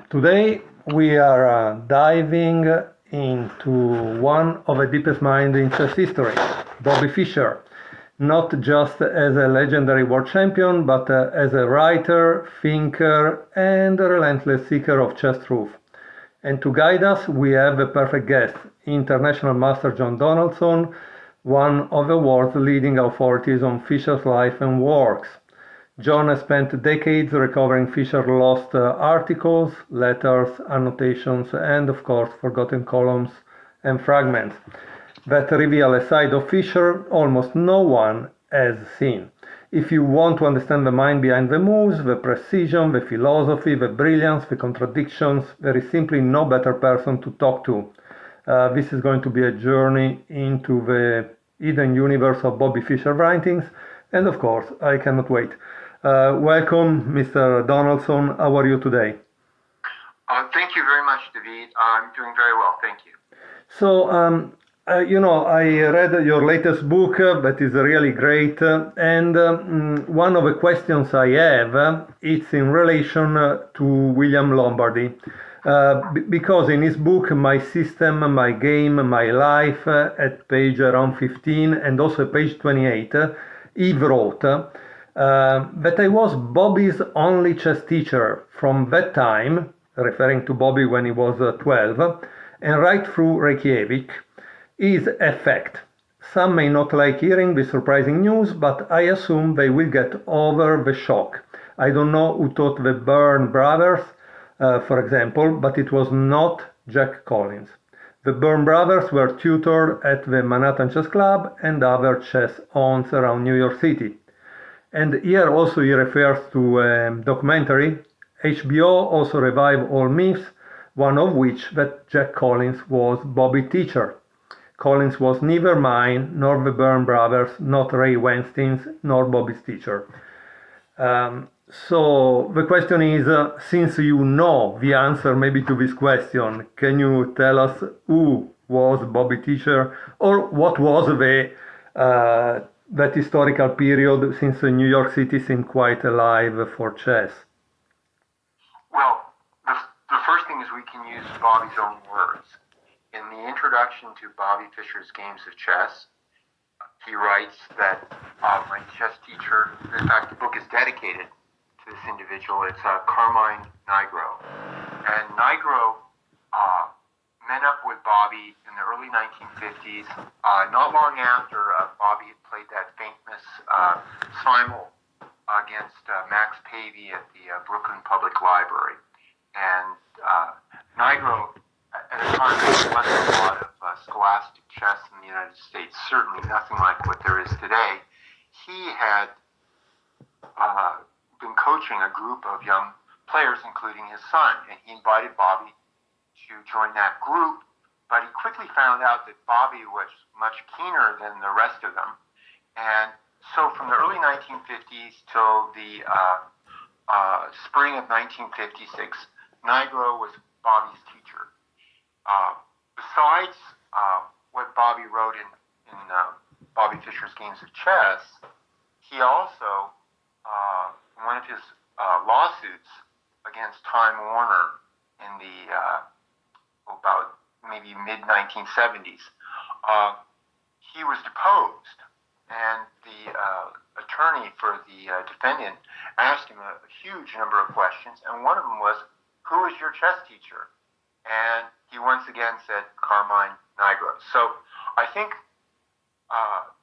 Today we are diving into one of the deepest minds in chess history, Bobby Fischer, not just as a legendary world champion, but as a writer, thinker, and a relentless seeker of chess truth. And to guide us, we have a perfect guest, international master John Donaldson, one of the world's leading authorities on Fischer's life and works. John has spent decades recovering Fischer lost articles, letters, annotations, and of course forgotten columns and fragments that reveal a side of Fischer almost no one has seen. If you want to understand the mind behind the moves, the precision, the philosophy, the brilliance, the contradictions, there is simply no better person to talk to. This is going to be a journey into the hidden universe of Bobby Fischer writings, and of course, I cannot wait. Welcome, Mr. Donaldson. How are you today? Thank you very much, David. I'm doing very well, thank you. So, I read your latest book that is really great, and one of the questions I have is in relation to William Lombardy. Because in his book, My System, My Game, My Life, at page around 15 and also page 28, he wrote that I was Bobby's only chess teacher from that time, referring to Bobby when he was 12, and right through Reykjavik, is a fact. Some may not like hearing this surprising news, but I assume they will get over the shock. I don't know who taught the Byrne brothers, for example, but it was not Jack Collins. The Byrne brothers were tutored at the Manhattan Chess Club and other chess haunts around New York City. And here also he refers to a documentary. HBO also revived all myths, one of which that Jack Collins was Bobby's teacher. Collins was neither mine, nor the Byrne brothers, not Ray Weinstein's, nor Bobby's teacher. So the question is, since you know the answer maybe to this question, can you tell us who was Bobby's teacher, or what was that historical period, since New York City seemed quite alive for chess? Well, the first thing is we can use Bobby's own words. In the introduction to Bobby Fischer's Games of Chess, he writes that my chess teacher, in fact, the book is dedicated to this individual. It's Carmine Nigro. And Nigro met up with Bobby in the early 1950s, not long after Bobby had played that famous simul against Max Pavey at the Brooklyn Public Library. And Nigro, at a time there wasn't a lot of scholastic chess in the United States, certainly nothing like what there is today. He had been coaching a group of young players, including his son, and he invited Bobby to join that group, but he quickly found out that Bobby was much keener than the rest of them. And so from the early 1950s till the spring of 1956, Nigro was Bobby's teacher. Besides what Bobby wrote in Bobby Fischer's Games of Chess, he also, one of his lawsuits against Time Warner in the about maybe mid-1970s, he was deposed, and the attorney for the defendant asked him a huge number of questions, and one of them was, who is your chess teacher? And he once again said Carmine Nigro. So I think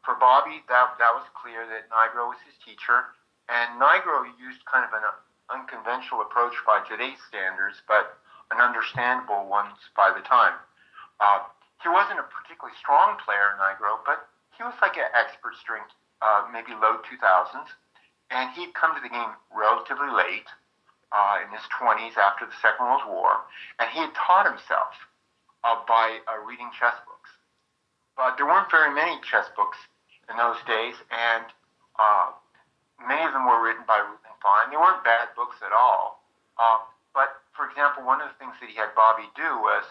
for Bobby, that was clear that Nigro was his teacher, and Nigro used kind of an unconventional approach by today's standards, but an understandable one by the time. He wasn't a particularly strong player, Nigro, but he was like an expert during maybe low 2000s, and he'd come to the game relatively late, in his 20s after the Second World War, and he had taught himself by reading chess books. But there weren't very many chess books in those days, and many of them were written by Ruth and Fine. They weren't bad books at all. But, for example, one of the things that he had Bobby do was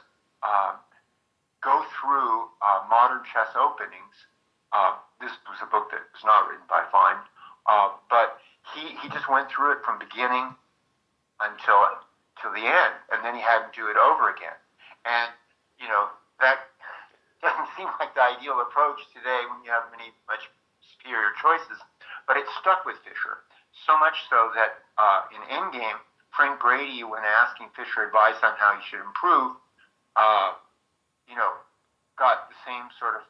go through modern chess openings. This was a book that was not written by Fine, but he just went through it from beginning until till the end, and then he had him do it over again. And that doesn't seem like the ideal approach today when you have many much superior choices, but it stuck with Fischer. So much so that in Endgame, Frank Brady, when asking Fischer advice on how he should improve, got the same sort of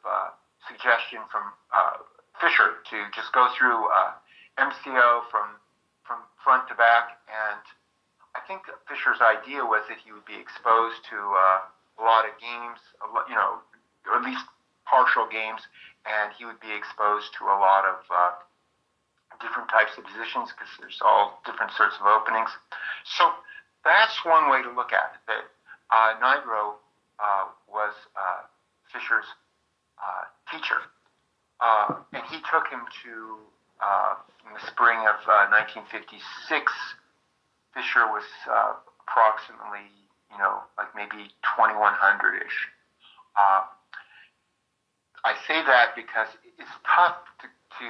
suggestion from Fischer to just go through MCO from front to back. And I think Fischer's idea was that he would be exposed to a lot of games, or at least partial games, and he would be exposed to a lot of different types of positions because there's all different sorts of openings. So that's one way to look at it, that Nigro was Fischer's teacher. And he took him to, in the spring of 1956, Fischer was approximately, like maybe 2100-ish. I say that because it's tough to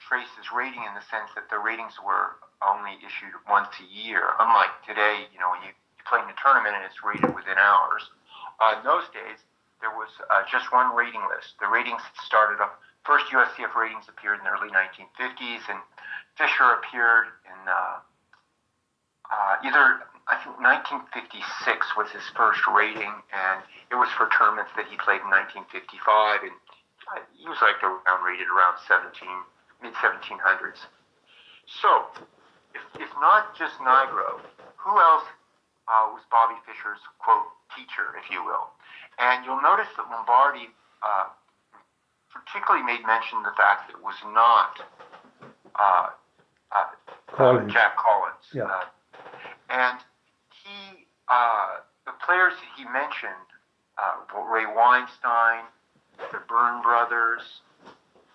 trace his rating in the sense that the ratings were only issued once a year, unlike today, when you play in a tournament and it's rated within hours. In those days, there was just one rating list. The ratings started up. First USCF ratings appeared in the early 1950s, and Fischer appeared in I think 1956 was his first rating, and it was for tournaments that he played in 1955, and he was like rated around mid-1700s. So, if not just Nigro, who else was Bobby Fischer's, quote, teacher, if you will? And you'll notice that Lombardi particularly made mention of the fact that it was not Jack Collins. Yeah. And he, the players that he mentioned, Ray Weinstein, the Byrne brothers,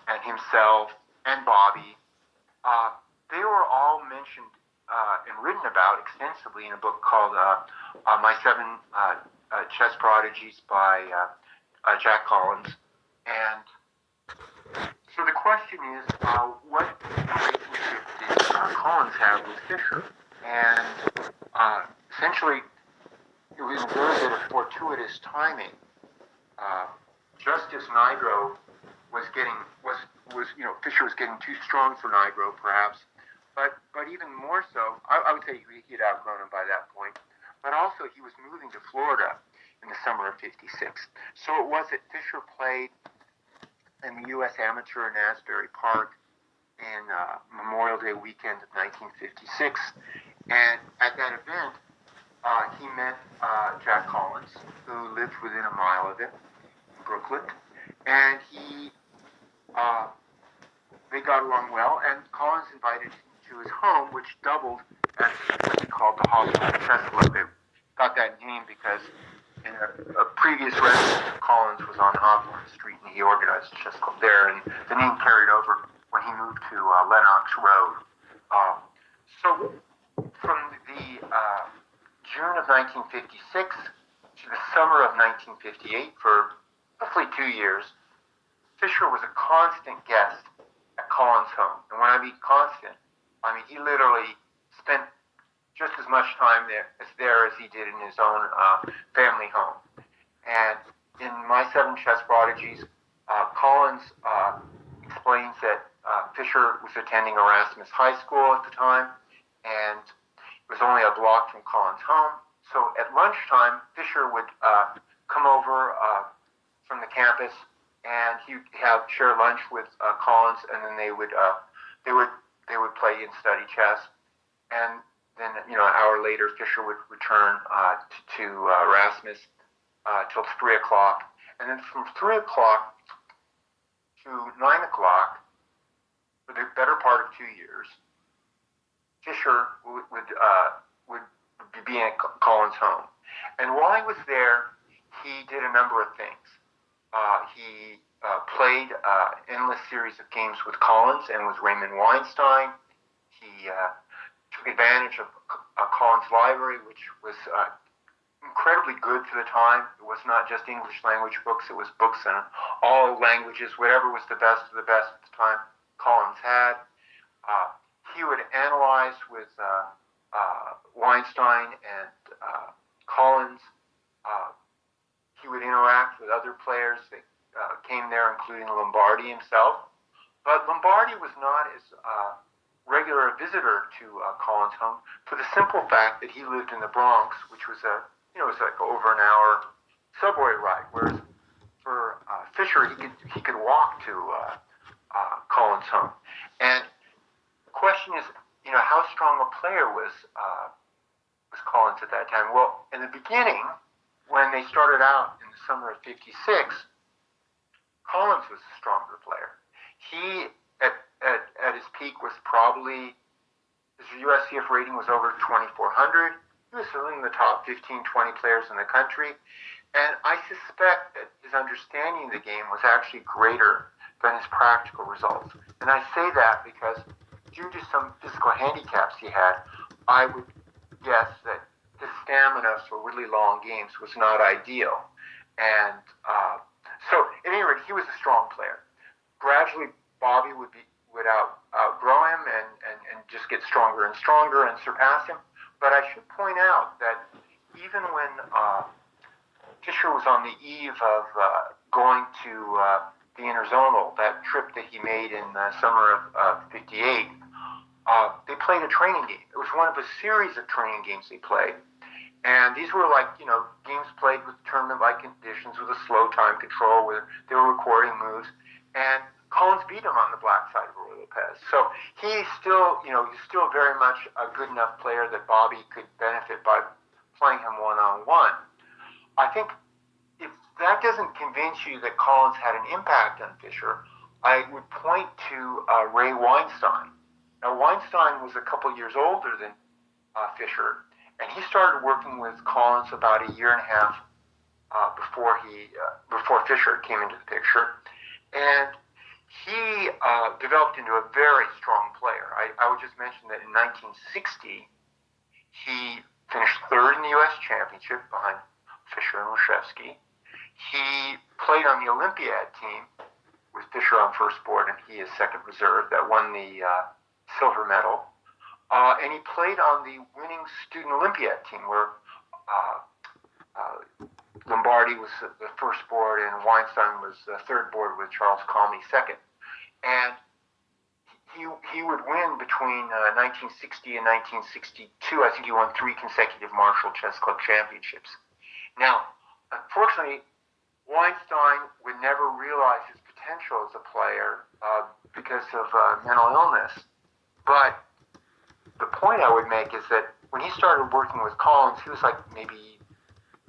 and himself, and Bobby, they were all mentioned and written about extensively in a book called My Seven Chess Prodigies by Jack Collins. And so the question is, what relationship did Collins have with Fischer? And essentially, it was a very bit of fortuitous timing. Just as Nigro was Fischer was getting too strong for Nigro, perhaps, but even more so, I would say he had outgrown him by that point. But also, he was moving to Florida in the summer of '56. So it was that Fischer played in the U.S. Amateur in Asbury Park in Memorial Day weekend of 1956. And at that event, he met Jack Collins, who lived within a mile of him in Brooklyn. And they got along well, and Collins invited him to his home, which doubled as what he called the Hospital Chess Club. They got that name because in a previous residence, Collins was on Hawthorne Street, and he organized a chess club there, and the name carried over when he moved to Lenox Road. So from the June of 1956 to the summer of 1958, for roughly 2 years, Fischer was a constant guest at Collins' home. And when I mean constant, I mean he literally spent just as much time there as he did in his own family home. And in My Seven Chess Prodigies, Collins explains that Fischer was attending Erasmus High School at the time, and it was only a block from Collins' home. So at lunchtime, Fischer would come over from the campus, and he would share lunch with Collins, and then they would play and study chess. And then, an hour later, Fischer would return to Erasmus till 3 o'clock. And then from 3 o'clock to 9 o'clock, for the better part of 2 years, Fischer would be at Collins' home. And while he was there, he did a number of things. He played endless series of games with Collins and with Raymond Weinstein. He took advantage of Collins' library, which was incredibly good for the time. It was not just English language books, it was books in all languages, whatever was the best of the best at the time Collins had. He would analyze with Weinstein and Collins. He would interact with other players that came there, including Lombardi himself. But Lombardi was not as regular a visitor to Collins' home for the simple fact that he lived in the Bronx, which was it was like over an hour subway ride. Whereas for Fischer, he could walk to Collins' home. And the question is, how strong a player was Collins at that time? Well, in the beginning, when they started out in the summer of '56, Collins was a stronger player. He, at his peak, was probably, his USCF rating was over 2,400. He was certainly in the top 15, 20 players in the country. And I suspect that his understanding of the game was actually greater than his practical results. And I say that because due to some physical handicaps he had, I would guess that his stamina for really long games was not ideal. And so, at any rate, he was a strong player. Gradually, Bobby would outgrow him and just get stronger and stronger and surpass him. But I should point out that even when Fischer was on the eve of going to the Interzonal, that trip that he made in the summer of '58, they played a training game. It was one of a series of training games they played. And these were games played with tournament-like conditions with a slow time control where they were recording moves. And Collins beat him on the black side of Ruy Lopez. So he's still very much a good enough player that Bobby could benefit by playing him one-on-one. I think if that doesn't convince you that Collins had an impact on Fischer, I would point to Ray Weinstein. Now, Weinstein was a couple years older than Fischer, and he started working with Collins about a year and a half before Fischer came into the picture, and he developed into a very strong player. I would just mention that in 1960, he finished third in the U.S. Championship behind Fischer and Olszewski. He played on the Olympiad team with Fischer on first board and he is second reserve that won the silver medal. And he played on the winning student Olympiad team where Lombardi was the first board and Weinstein was the third board with Charles Calmy second. And he would win between 1960 and 1962. I think he won 3 consecutive Marshall Chess Club championships. Now, unfortunately, Weinstein would never realize his potential as a player because of mental illness. But the point I would make is that when he started working with Collins, he was like maybe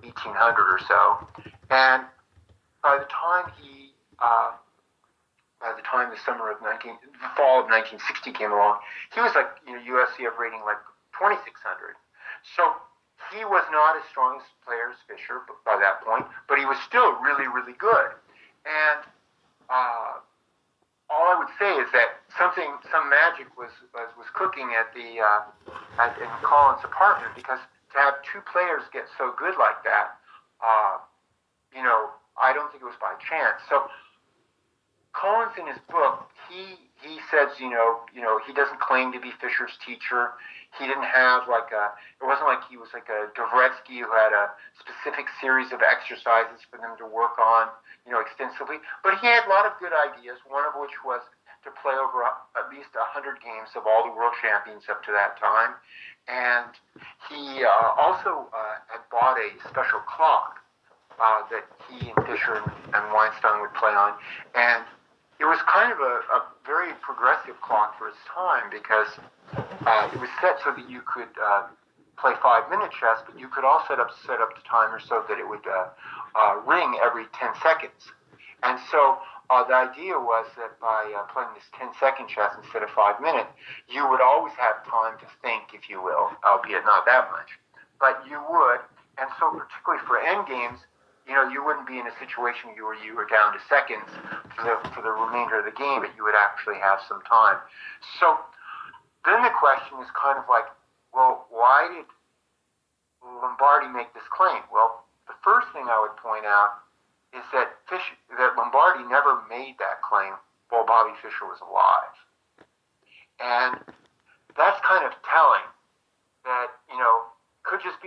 1800 or so. And by the time the fall of 1960 came along, he was like, USCF rating like 2600. So he was not as strong as player as Fischer by that point, but he was still really, really good. And all I would say is that some magic was cooking in Collins' apartment, because to have 2 players get so good like that, I don't think it was by chance. So Collins, in his book, he says, he doesn't claim to be Fischer's teacher. He didn't have it wasn't like he was like a Dvoretsky who had a specific series of exercises for them to work on, extensively. But he had a lot of good ideas, one of which was to play over at least 100 games of all the world champions up to that time. And he also had bought a special clock that he and Fischer and Weinstein would play on. And it was kind of a very progressive clock for its time, because it was set so that you could play 5-minute chess, but you could also set up the timer so that it would ring every 10 seconds. And so the idea was that by playing this 10-second chess instead of 5-minute, you would always have time to think, if you will, albeit not that much, but you would. And so particularly for endgames, you wouldn't be in a situation where you were down to seconds for the remainder of the game, but you would actually have some time. So then the question is kind of like, well, why did Lombardi make this claim? Well, the first thing I would point out is that Lombardi never made that claim while Bobby Fischer was alive. And that's kind of telling that,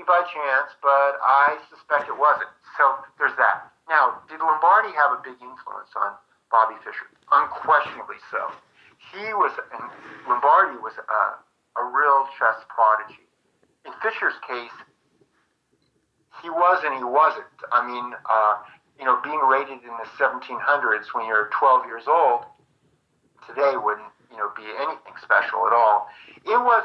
be by chance, but I suspect it wasn't. So there's that. Now, did Lombardi have a big influence on Bobby Fischer? Unquestionably so. Lombardi was a real chess prodigy. In Fischer's case, he was and he wasn't. I mean, being rated in the 1700s when you're 12 years old today wouldn't, be anything special at all. It was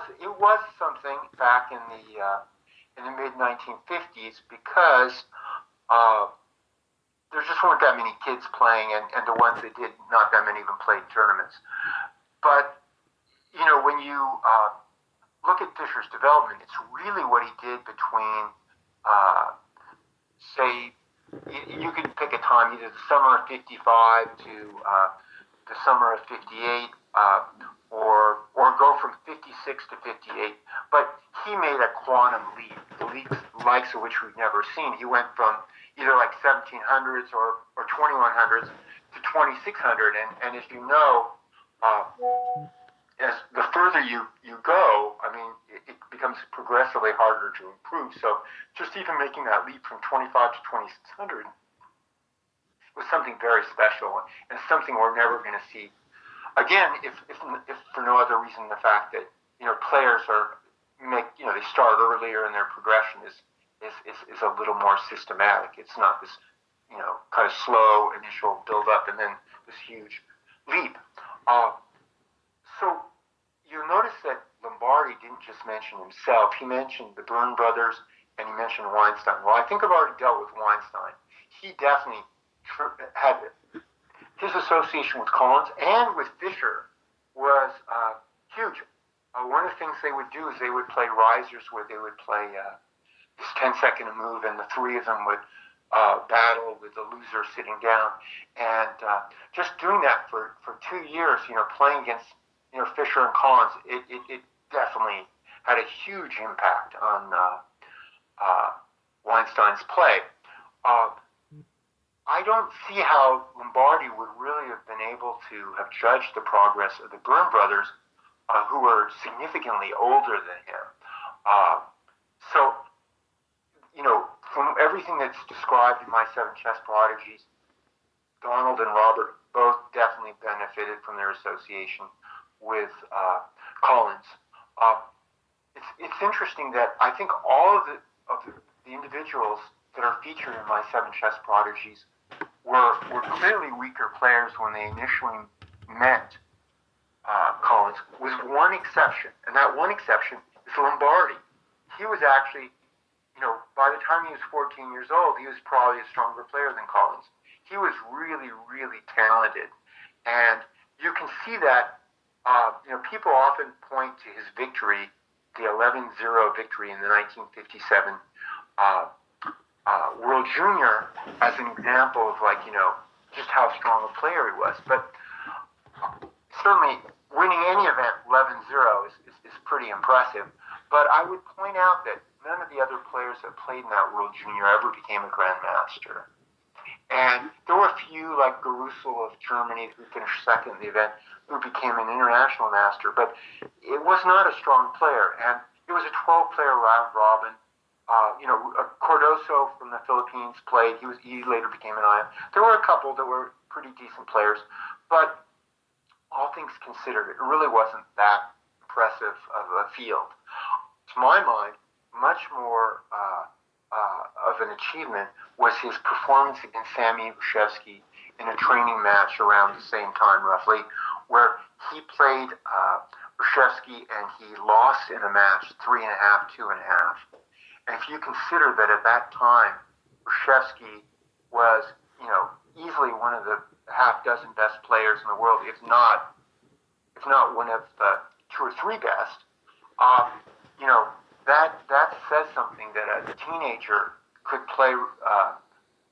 something back in the mid 1950s because there just weren't that many kids playing, and the ones that did, not that many even played tournaments. But when you look at Fischer's development, it's really what he did between, say, you could pick a time, either the summer of 55 to the summer of 58, or go from 56 to 58. But he made a quantum leap, the likes of which we've never seen. He went from either like 1700s or 2100s to 2600, and as you know, as the further you go, I mean, it becomes progressively harder to improve. So just even making that leap from 25 to 2600 was something very special, and something we're never going to see again, if for no other reason the fact that players they start earlier and their progression is a little more systematic. It's not this kind of slow initial build up and then this huge leap. So you'll notice that Lombardi didn't just mention himself. He mentioned the Byrne brothers and he mentioned Weinstein. Well, I think I've already dealt with Weinstein. He definitely had his association with Collins and with Fischer was huge. One of the things they would do is they would play risers where they would play this 10-second move, and the three of them would battle with the loser sitting down. And just doing that for 2 years, playing against Fischer and Collins, it definitely had a huge impact on Weinstein's play. I don't see how Lombardi would really have been able to have judged the progress of the Byrne brothers, who were significantly older than him. So, from everything that's described in my Seven Chess Prodigies, Donald and Robert both definitely benefited from their association with Collins. It's interesting that I think all of the individuals that are featured in my Seven Chess Prodigies were clearly weaker players when they initially met Collins, with one exception, and that one exception is Lombardi. He was actually, by the time he was 14 years old, he was probably a stronger player than Collins. He was really, really talented, and you can see that. People often point to his victory, the 11-0 victory in the 1957 World Junior, as an example of just how strong a player he was. But certainly winning any event 11-0 is pretty impressive. But I would point out that none of the other players that played in that World Junior ever became a grandmaster. And there were a few, like Gerusel of Germany, who finished second in the event, who became an international master. But it was not a strong player. And it was a 12-player round robin. Cardoso from the Philippines played. He later became an IM. There were a couple that were pretty decent players, but all things considered, it really wasn't that impressive of a field. To my mind, much more of an achievement was his performance against Sammy Reshevsky in a training match around the same time, roughly, where he played Reshevsky and he lost in a match 3.5, 2.5. And if you consider that at that time, Reshevsky was, easily one of the half dozen best players in the world, if not one of the 2 or 3 best, that says something that a teenager could play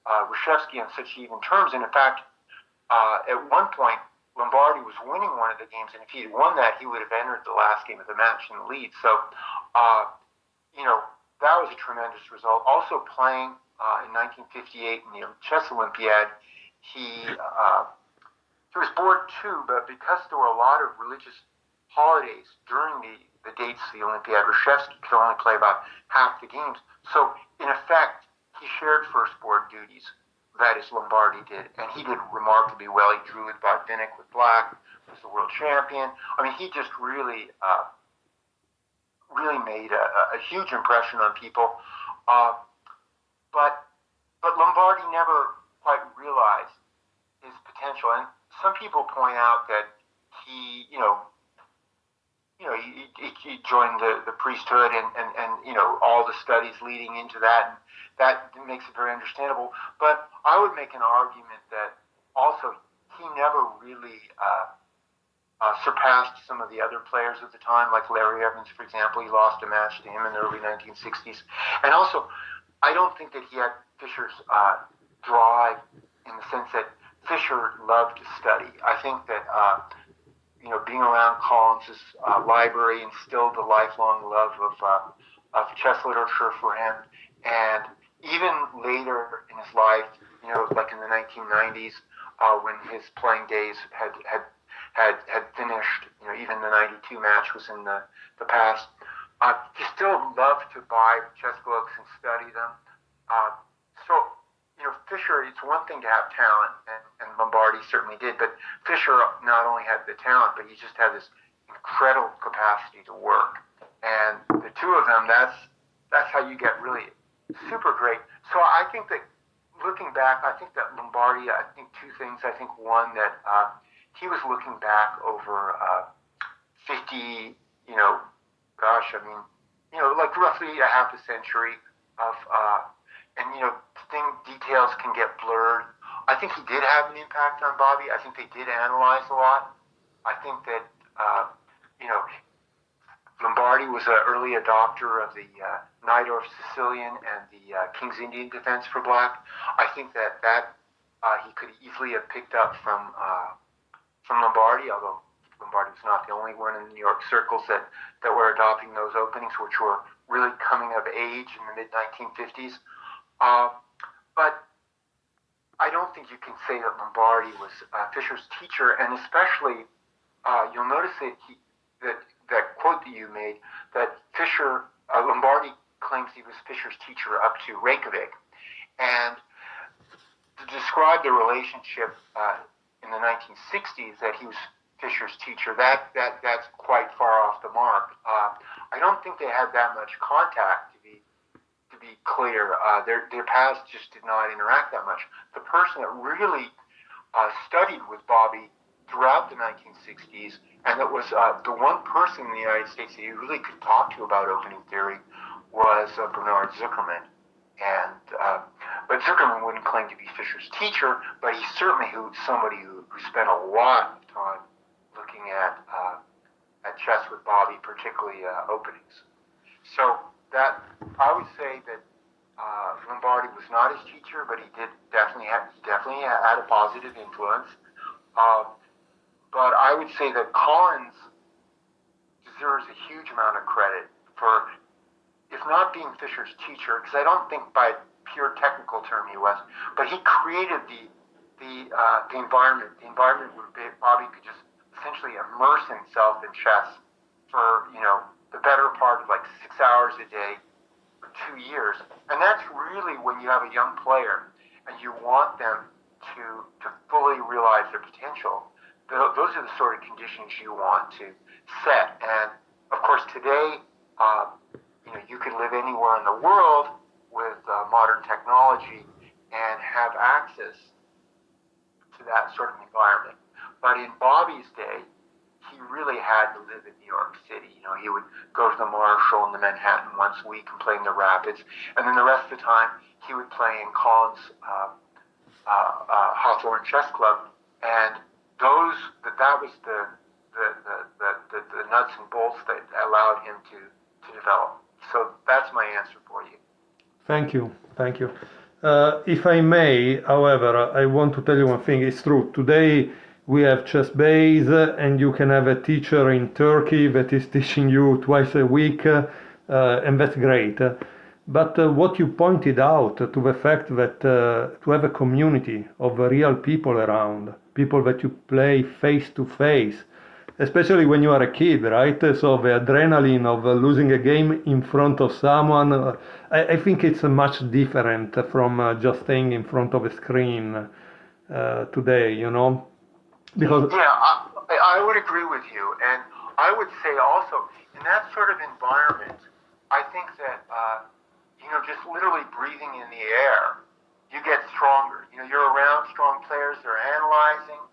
Reshevsky on such even terms. And in fact, at one point, Lombardi was winning one of the games, and if he had won that, he would have entered the last game of the match in the lead. So, that was a tremendous result. Also playing in 1958 in the Chess Olympiad, he was bored too, but because there were a lot of religious holidays during the dates of the Olympiad, Reshevsky could only play about half the games. So, in effect, he shared first board duties. That is, Lombardi did, and he did remarkably well. He drew with Botvinnik with black, was the world champion. I mean, he just really, really made a huge impression on people. But Lombardi never quite realized his potential. And some people point out that he joined the priesthood and all the studies leading into that. And that makes it very understandable. But I would make an argument that also he never really surpassed some of the other players of the time, like Larry Evans, for example. He lost a match to him in the early 1960s. And also, I don't think that he had Fischer's drive in the sense that Fischer loved to study. I think that being around Collins's library instilled a lifelong love of chess literature for him. And even later in his life, like in the 1990s, when his playing days had finished, even the 92 match was in the past, he still loved to buy chess books and study them. Fischer, it's one thing to have talent, and Lombardi certainly did, but Fischer not only had the talent, but he just had this incredible capacity to work. And the two of them, that's how you get really super great. So I think that looking back, I think that Lombardi, I think two things. I think one, that he was looking back over 50, like roughly a half a century of, details can get blurred. I think he did have an impact on Bobby. I think they did analyze a lot. I think that, Lombardi was an early adopter of the Najdorf Sicilian and the King's Indian defense for black. I think that he could easily have picked up from Lombardi, although Lombardi was not the only one in the New York circles that were adopting those openings, which were really coming of age in the mid-1950s. But I don't think you can say that Lombardi was Fischer's teacher, and especially you'll notice that quote that you made, that Lombardi claims he was Fischer's teacher up to Reykjavik, and to describe the relationship in the 1960s that he was Fischer's teacher, that's quite far off the mark. I don't think they had that much contact, to be clear. Their paths just did not interact that much. The person that really studied with Bobby throughout the 1960s, and that was the one person in the United States that you really could talk to about opening theory, was Bernard Zuckerman. And but Zuckerman wouldn't claim to be Fischer's teacher, but he's certainly somebody who spent a lot of time looking at chess with Bobby, particularly openings. So that I would say that Lombardi was not his teacher, but he definitely had a positive influence. But I would say that Collins deserves a huge amount of credit for, if not being Fischer's teacher, because I don't think by pure technical term he was, but he created the environment where Bobby could just essentially immerse himself in chess for the better part of like 6 hours a day for 2 years. And that's really when you have a young player and you want them to fully realize their potential. Those are the sort of conditions you want to set. And of course today, you can live anywhere in the world with modern technology and have access to that sort of environment. But in Bobby's day, he really had to live in New York City. He would go to the Marshall and the Manhattan once a week and play in the Rapids, and then the rest of the time he would play in Collins' Hawthorne Chess Club, and that was the nuts and bolts that allowed him to develop. So that's my answer for you. Thank you. If I may, however, I want to tell you one thing. It's true. Today we have chess base, and you can have a teacher in Turkey that is teaching you twice a week, and that's great. But what you pointed out to the fact that to have a community of real people around, people that you play face to face, especially when you are a kid, right? So the adrenaline of losing a game in front of someone, I think it's much different from just staying in front of a screen today, because Yeah, I would agree with you, and I would say also in that sort of environment, I think that just literally breathing in the air, you get stronger. You're around strong players; they're analyzing,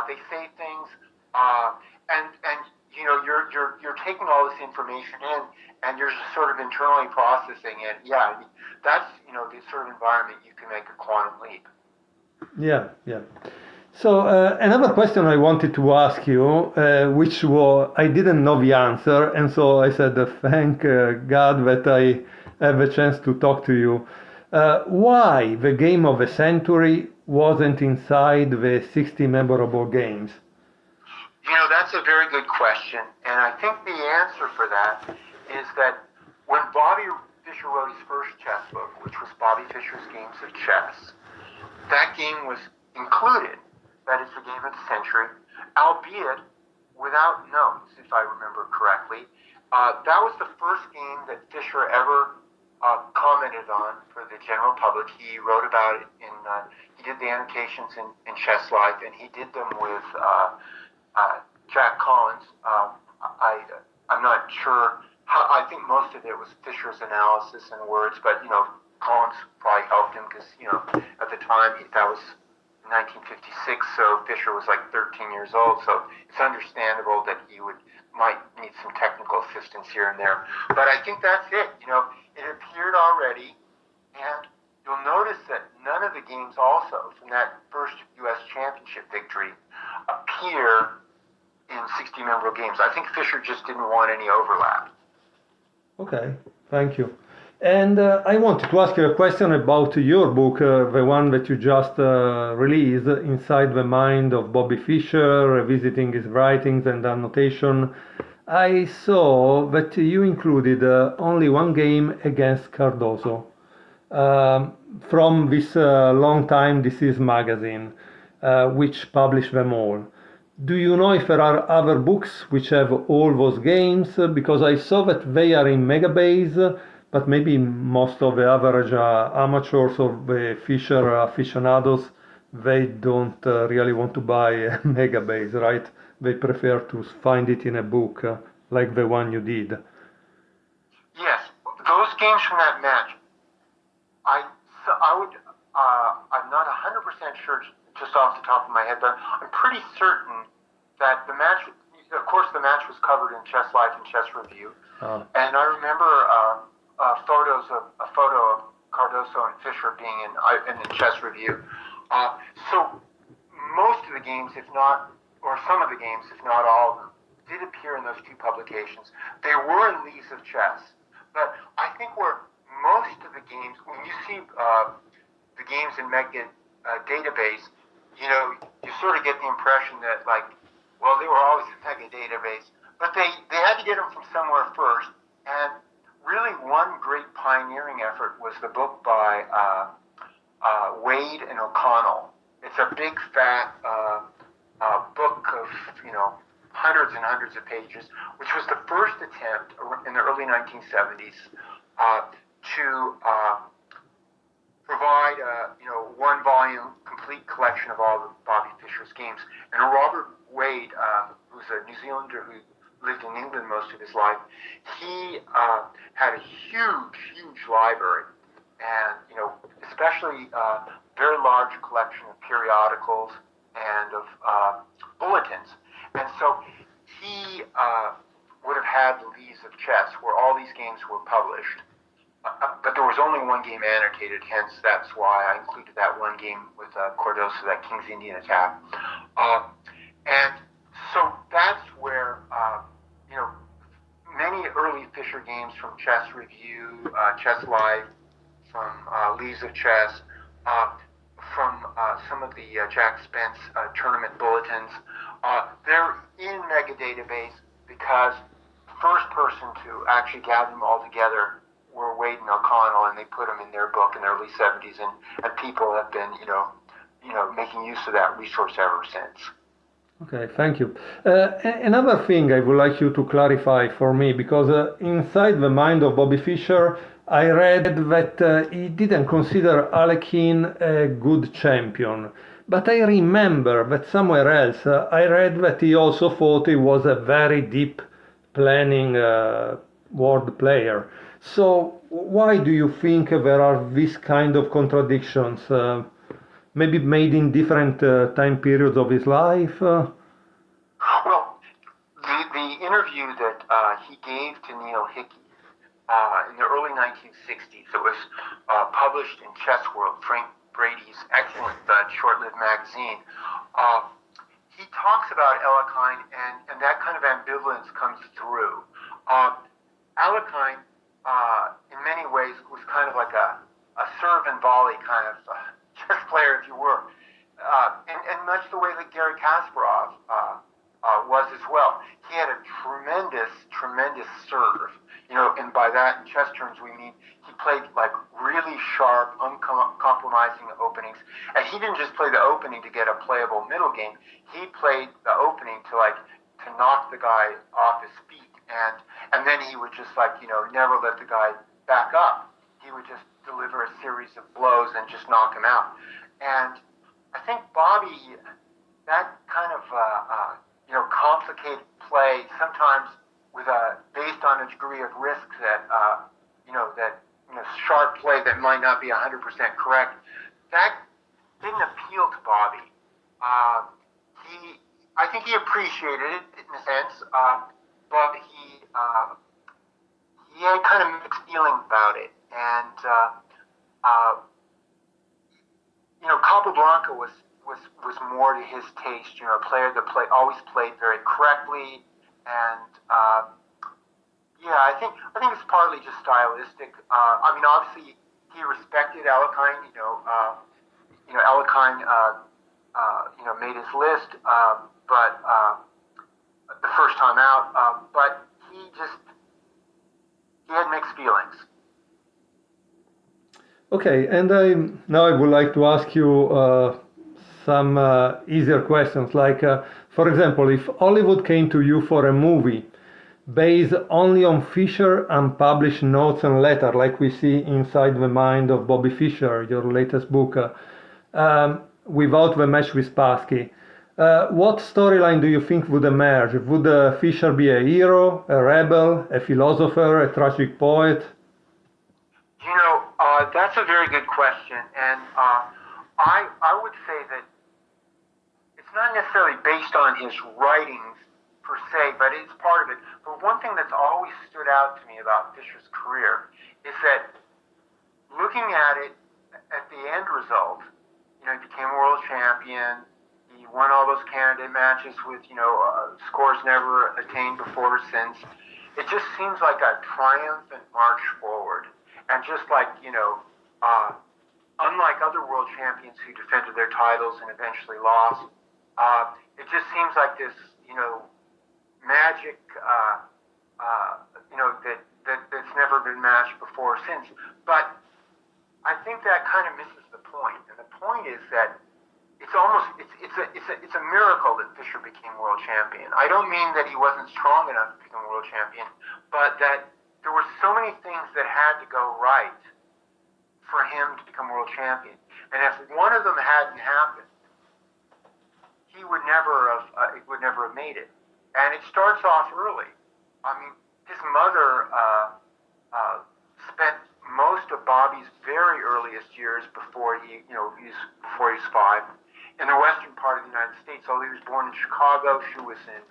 they say things, and you're taking all this information in, and you're just sort of internally processing it. Yeah, that's the sort of environment you can make a quantum leap. yeah, yeah. So another question I wanted to ask you, which I didn't know the answer, and so I said, thank God that I have a chance to talk to you. Why the game of the century wasn't inside the 60 memorable games? That's a very good question, and I think the answer for that is that when Bobby Fischer wrote his first chess book, which was Bobby Fischer's Games of Chess, that game was included. That is the game of the century, albeit without notes, if I remember correctly. That was the first game that Fischer ever commented on for the general public. He wrote about it he did the annotations in Chess Life, and he did them with Jack Collins. I'm not sure. I think most of it was Fischer's analysis and words, but Collins probably helped him because at the time that was 1956, so Fischer was like 13 years old. So it's understandable that he might need some technical assistance here and there. But I think that's it. It appeared already, and you'll notice that none of the games also from that first U.S. Championship victory appear in 60 memorable games. I think Fischer just didn't want any overlap. Okay, thank you. And I wanted to ask you a question about your book, the one that you just released, Inside the Mind of Bobby Fischer, revisiting his writings and annotation. I saw that you included only one game against Cardoso from this long time This magazine, which published them all. Do you know if there are other books which have all those games? Because I saw that they are in Megabase, but maybe most of the average amateurs or the Fischer aficionados, they don't really want to buy a Megabase, right? They prefer to find it in a book, like the one you did. Yes, those games from that match, I would, I'm not 100% sure just off the top of my head, but I'm pretty certain that the match, of course, the match was covered in Chess Life and Chess Review, and I remember a photo of Cardoso and Fischer being in the Chess Review. So most of the games, if not, or some of the games, if not all of them, did appear in those two publications. They were in Leaves of Chess, but I think where most of the games, when you see the games in Mega database, you sort of get the impression that they were always in Mega database, but they had to get them from somewhere first. And really, one great pioneering effort was the book by Wade and O'Connell. It's a big, fat book of hundreds and hundreds of pages, which was the first attempt in the early 1970s to provide one volume complete collection of all of Bobby Fischer's games. And Robert Wade, who's a New Zealander who lived in England most of his life, he had a huge library, and especially very large collection of periodicals and of bulletins. And so he would have had the Leaves of Chess, where all these games were published. But there was only one game annotated, hence that's why I included that one game with Cardoso, that King's Indian attack. And so that's where, many early Fischer games from Chess Review, Chess Life, from Leaves of Chess, from some of the Jack Spence tournament bulletins, they're in Mega database because the first person to actually gather them all together were Wade and O'Connell, and they put them in their book in the early 70s, and people have been, making use of that resource ever since. Okay, thank you. Another thing I would like you to clarify for me, because inside the mind of Bobby Fischer, I read that he didn't consider Alekhine a good champion. But I remember that somewhere else I read that he also thought he was a very deep planning world player. So why do you think there are these kind of contradictions? Maybe made in different time periods of his life? Well, the interview that he gave to Neil Hickey in the early 1960s, it was published in Chess World, Frank Brady's excellent short-lived magazine. He talks about Alekhine, and that kind of ambivalence comes through. Alekhine, in many ways, was kind of like a serve and volley kind of chess player, if you were, and much the way that Garry Kasparov was as well. He had a tremendous serve, and by that, in chess terms, we mean he played like really sharp, uncompromising openings. And he didn't just play the opening to get a playable middle game. He played the opening to knock the guy off his feet, and then he would just never let the guy back up. He would just deliver a series of blows and just knock him out. And I think Bobby, that kind of complicated play, sometimes based on a degree of risk that sharp play that might not be 100% correct, that didn't appeal to Bobby. I think he appreciated it in a sense, but he had kind of mixed feelings about it, and Capablanca was more to his taste. A player that always played very correctly, and I think it's partly just stylistic. Obviously he respected Alekhine. Alekhine, made his list, but the first time out, but he had mixed feelings. Okay, and now I would like to ask you some easier questions. Like, for example, if Hollywood came to you for a movie based only on Fischer unpublished notes and letters, like we see inside the mind of Bobby Fischer, your latest book, without the match with Spassky, what storyline do you think would emerge? Would Fischer be a hero, a rebel, a philosopher, a tragic poet? That's a very good question, and I would say that it's not necessarily based on his writings per se, but it's part of it. But one thing that's always stood out to me about Fischer's career is that looking at it at the end result, he became world champion. He won all those candidate matches with scores never attained before or since. It just seems like a triumphant march forward. And just like, unlike other world champions who defended their titles and eventually lost, it just seems like this, magic, that's never been matched before or since. But I think that kind of misses the point. And the point is that it's a miracle that Fischer became world champion. I don't mean that he wasn't strong enough to become world champion, but that there were so many things that had to go right for him to become world champion. And if one of them hadn't happened, he would never have made it. And it starts off early. His mother spent most of Bobby's very earliest years before he was 5 in the western part of the United States. Although he was born in Chicago, she was in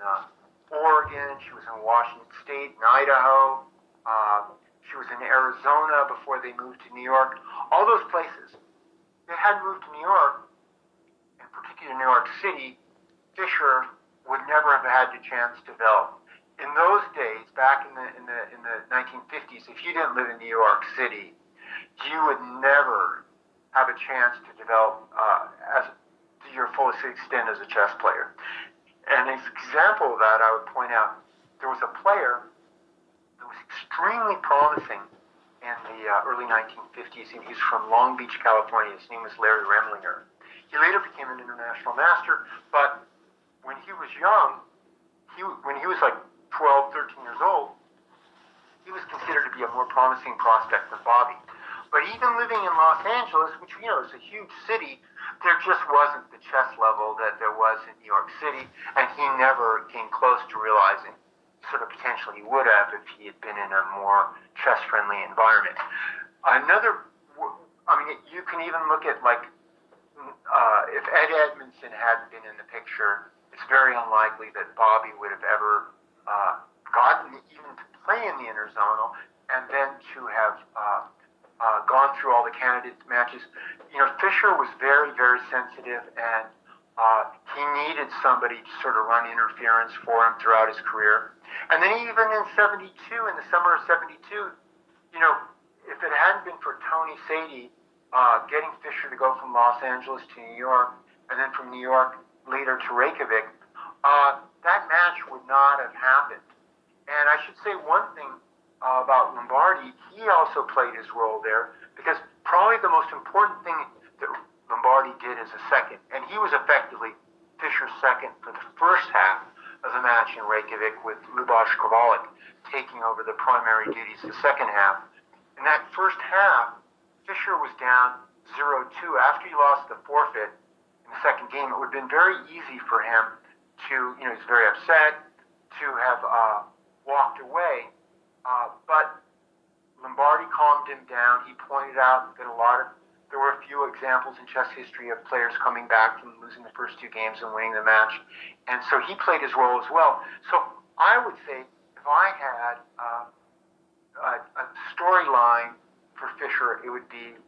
Oregon, she was in Washington State, in Idaho. She was in Arizona before they moved to New York. All those places. If they hadn't moved to New York, in particular New York City, Fischer would never have had the chance to develop. In those days, back in the 1950s, if you didn't live in New York City, you would never have a chance to develop to your fullest extent as a chess player. And an example of that, I would point out, there was a player that was extremely promising in the early 1950s, and he's from Long Beach, California. His name was Larry Remlinger. He later became an international master, but when he was young, when he was like 12, 13 years old, he was considered to be a more promising prospect than Bobby. But even living in Los Angeles, which is a huge city, there just wasn't the chess level that there was in New York City, and he never came close to realizing sort of potential he would have if he had been in a more chess-friendly environment. You can even look at if Ed Edmondson hadn't been in the picture, it's very unlikely that Bobby would have ever gotten even to play in the interzonal, and then to have gone through all the candidates matches. Fischer was very, very sensitive, and he needed somebody to sort of run interference for him throughout his career. And then even in '72, in the summer of '72, if it hadn't been for Tony Sadie getting Fischer to go from Los Angeles to New York, and then from New York later to Reykjavik, that match would not have happened. And I should say one thing about Lombardi, he also played his role there, because probably the most important thing that Lombardi did as a second, and he was effectively Fischer's second for the first half of the match in Reykjavik, with Lubos Krvalik taking over the primary duties the second half. In that first half, Fischer was down 0-2. After he lost the forfeit in the second game, it would have been very easy for him to, he's very upset, to have walked away. But Lombardi calmed him down. He pointed out that there were a few examples in chess history of players coming back from losing the first two games and winning the match. And so he played his role as well. So I would say if I had a storyline for Fischer, it would be,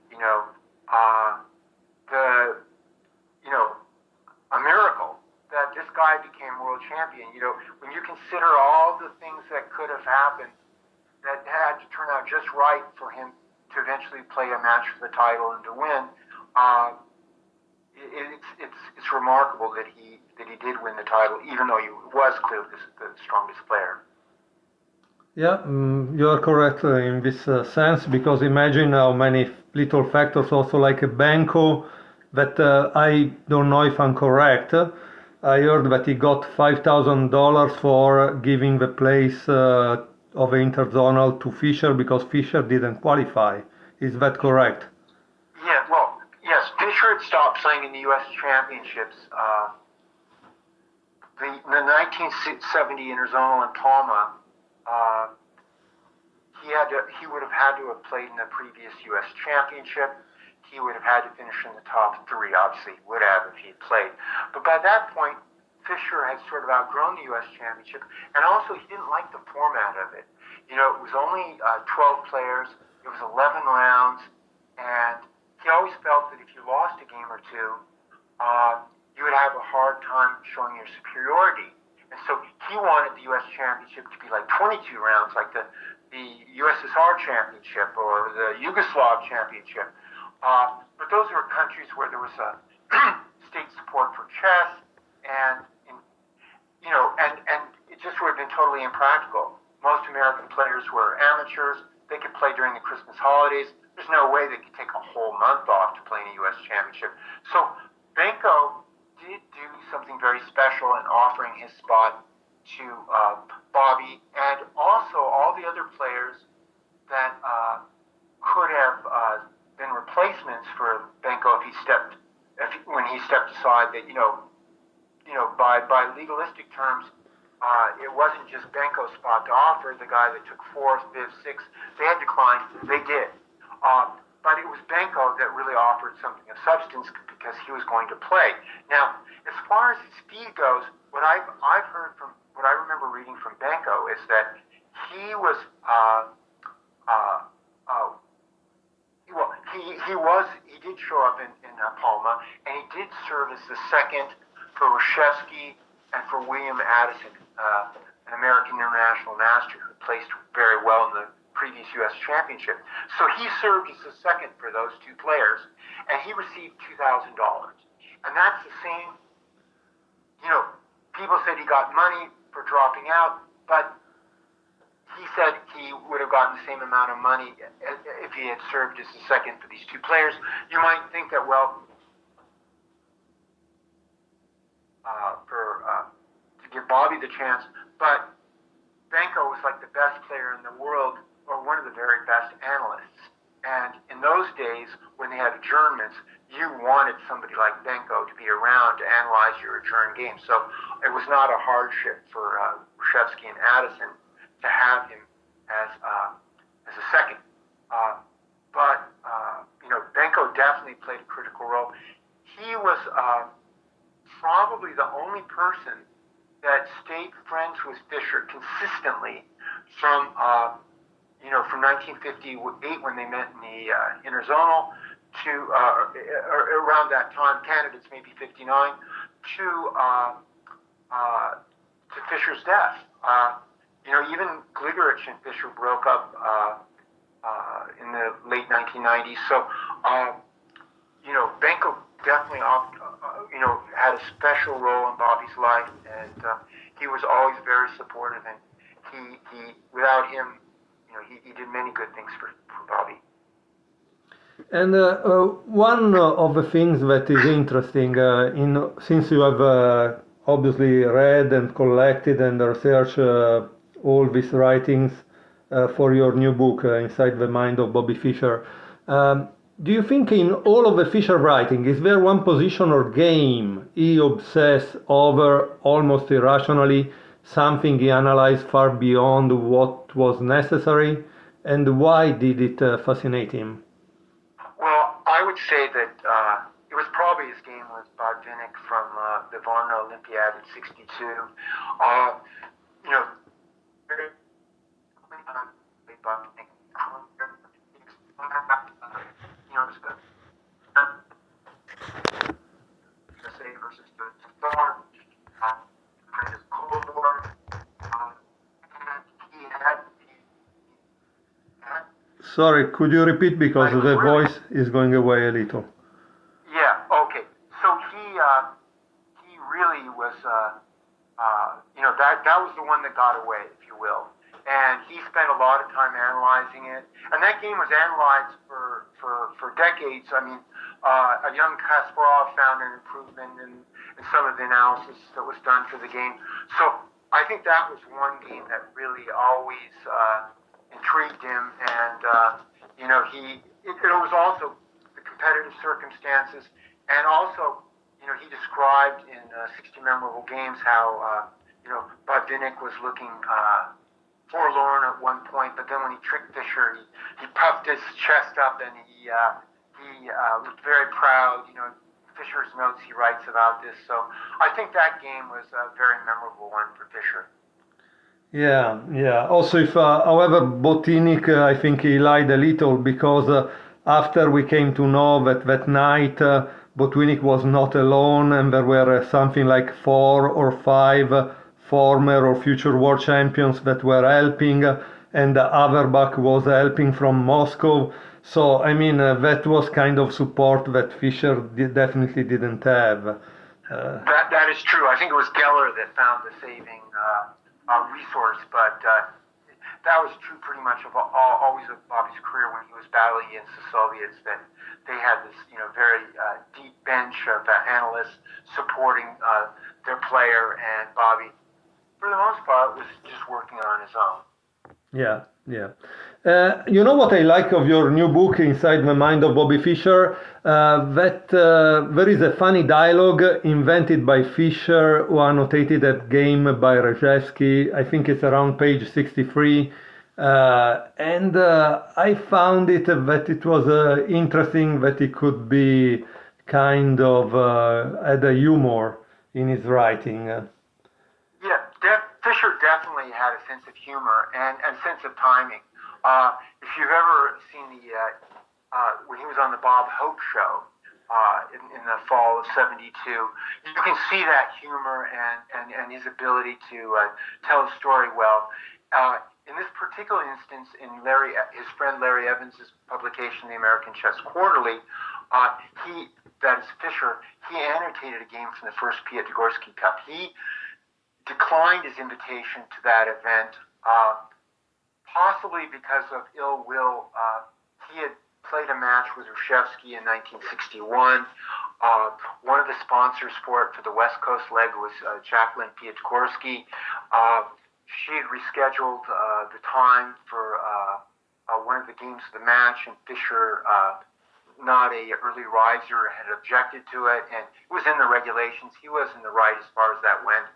a miracle that this guy became world champion. When you consider all the things that could have happened that had to turn out just right for him to eventually play a match for the title and to win, it's remarkable that he did win the title, even though he was clearly the strongest player. Yeah, you are correct in this sense, because imagine how many little factors, also like a Benko, that I don't know if I'm correct. I heard that he got $5,000 for giving the place of the interzonal to Fischer because Fischer didn't qualify. Is that correct? Yeah, well, yes, Fischer had stopped playing in the U.S. Championships. The 1970 interzonal in Palma, he would have had to have played in the previous U.S. Championship. He would have had to finish in the top three. Obviously, he would have if he had played. But by that point, Fischer had sort of outgrown the U.S. Championship, and also he didn't like the format of it. It was only 12 players. It was 11 rounds, and he always felt that if you lost a game or two, you would have a hard time showing your superiority. And so he wanted the U.S. Championship to be like 22 rounds, like the USSR Championship or the Yugoslav Championship. But those were countries where there was a state support for chess, and it just would have been totally impractical. Most American players were amateurs. They could play during the Christmas holidays. There's no way they could take a whole month off to play in a U.S. Championship. So Benko did do something very special in offering his spot to Bobby, and also all the other players that could have been replacements for Benko when he stepped aside. That by legalistic terms, it wasn't just Benko's spot to offer. The guy that took fourth, fifth, sixth, they had declined. They did. But it was Benko that really offered something of substance because he was going to play. Now, as far as his speed goes, what I've heard from, what I remember reading from Benko is that he was, he did show up in Palma, and he did serve as the second for Reshevsky and for William Addison, an American international master who placed very well in the previous U.S. Championship. So he served as the second for those two players, and he received $2,000. And that's the same, people said he got money for dropping out, but he said he would have gotten the same amount of money if he had served as the second for these two players. You might think that, well, for give Bobby the chance. But Benko was like the best player in the world, or one of the very best analysts. And in those days, when they had adjournments, you wanted somebody like Benko to be around to analyze your adjourned game. So it was not a hardship for Reshevsky and Addison to have him as a second. But Benko definitely played a critical role. He was probably the only person that stayed friends with Fischer consistently from 1958 when they met in the interzonal to around that time, candidates maybe 59, to Fischer's death. Even Gligerich and Fischer broke up in the late 1990s. So, Benko definitely, had a special role in Bobby's life, and he was always very supportive. And he without him, he did many good things for Bobby. And one of the things that is interesting, since you have obviously read and collected and researched all these writings for your new book, Inside the Mind of Bobby Fischer, do you think in all of the Fischer writing, is there one position or game he obsessed over almost irrationally, something he analyzed far beyond what was necessary, and why did it fascinate him? Well, I would say that it was probably his game with Botvinnik from the Varna Olympiad in '62. Versus the Thorn, his Cold War, he had. Sorry, could you repeat because the voice is going away a little. Yeah. Okay. So he really was. That was the one that got away, if you will. And he spent a lot of time analyzing it. And that game was analyzed for decades. I mean, a young Kasparov found an improvement in some of the analysis that was done for the game. So I think that was one game that really always intrigued him. And, it was also the competitive circumstances. And also, he described in 60 Memorable Games how, Botvinnik was looking forlorn at one point, but then when he tricked Fischer, he puffed his chest up and he looked very proud. Fischer's notes he writes about this. So I think that game was a very memorable one for Fischer. Yeah. Also, however, Botvinnik, I think he lied a little because after we came to know that night Botvinnik was not alone and there were something like 4 or 5 former or future world champions that were helping, and Averbach was helping from Moscow. So, I mean, that was kind of support that Fischer definitely didn't have. That is true. I think it was Geller that found the saving resource, but that was true pretty much of always of Bobby's career when he was battling against the Soviets, that they had this very deep bench of analysts supporting their player, and Bobby, for the most part, was just working on his own. Yeah. You know what I like of your new book, Inside the Mind of Bobby Fischer? That there is a funny dialogue invented by Fischer who annotated a game by Reshevsky. I think it's around page 63. And I found it that it was interesting that it could be kind of had a humor in his writing. Fischer definitely had a sense of humor and sense of timing. If you've ever seen when he was on the Bob Hope show in the fall of '72, you can see that humor and his ability to tell a story well. In this particular instance, in his friend Larry Evans' publication, The American Chess Quarterly, Fischer, he annotated a game from the first Piatigorsky Cup. He declined his invitation to that event, possibly because of ill will. He had played a match with Reshevsky in 1961. One of the sponsors for the West Coast leg was Jacqueline Piotkorsky. She had rescheduled the time for one of the games of the match, and Fischer, not a early riser, had objected to it, and it was in the regulations. He was in the right as far as that went.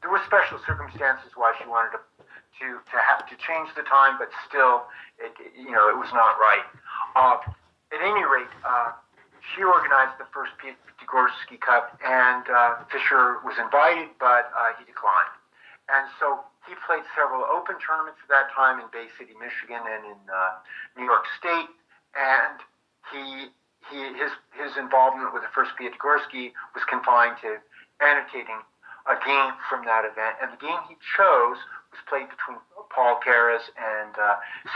There were special circumstances why she wanted to change the time, but still, it was not right. At any rate, she organized the first Piotkorsky Cup, and Fischer was invited, but he declined. And so he played several open tournaments at that time in Bay City, Michigan, and in New York State. And his involvement with the first Piotkorsky was confined to annotating a game from that event. And the game he chose was played between Paul Keres and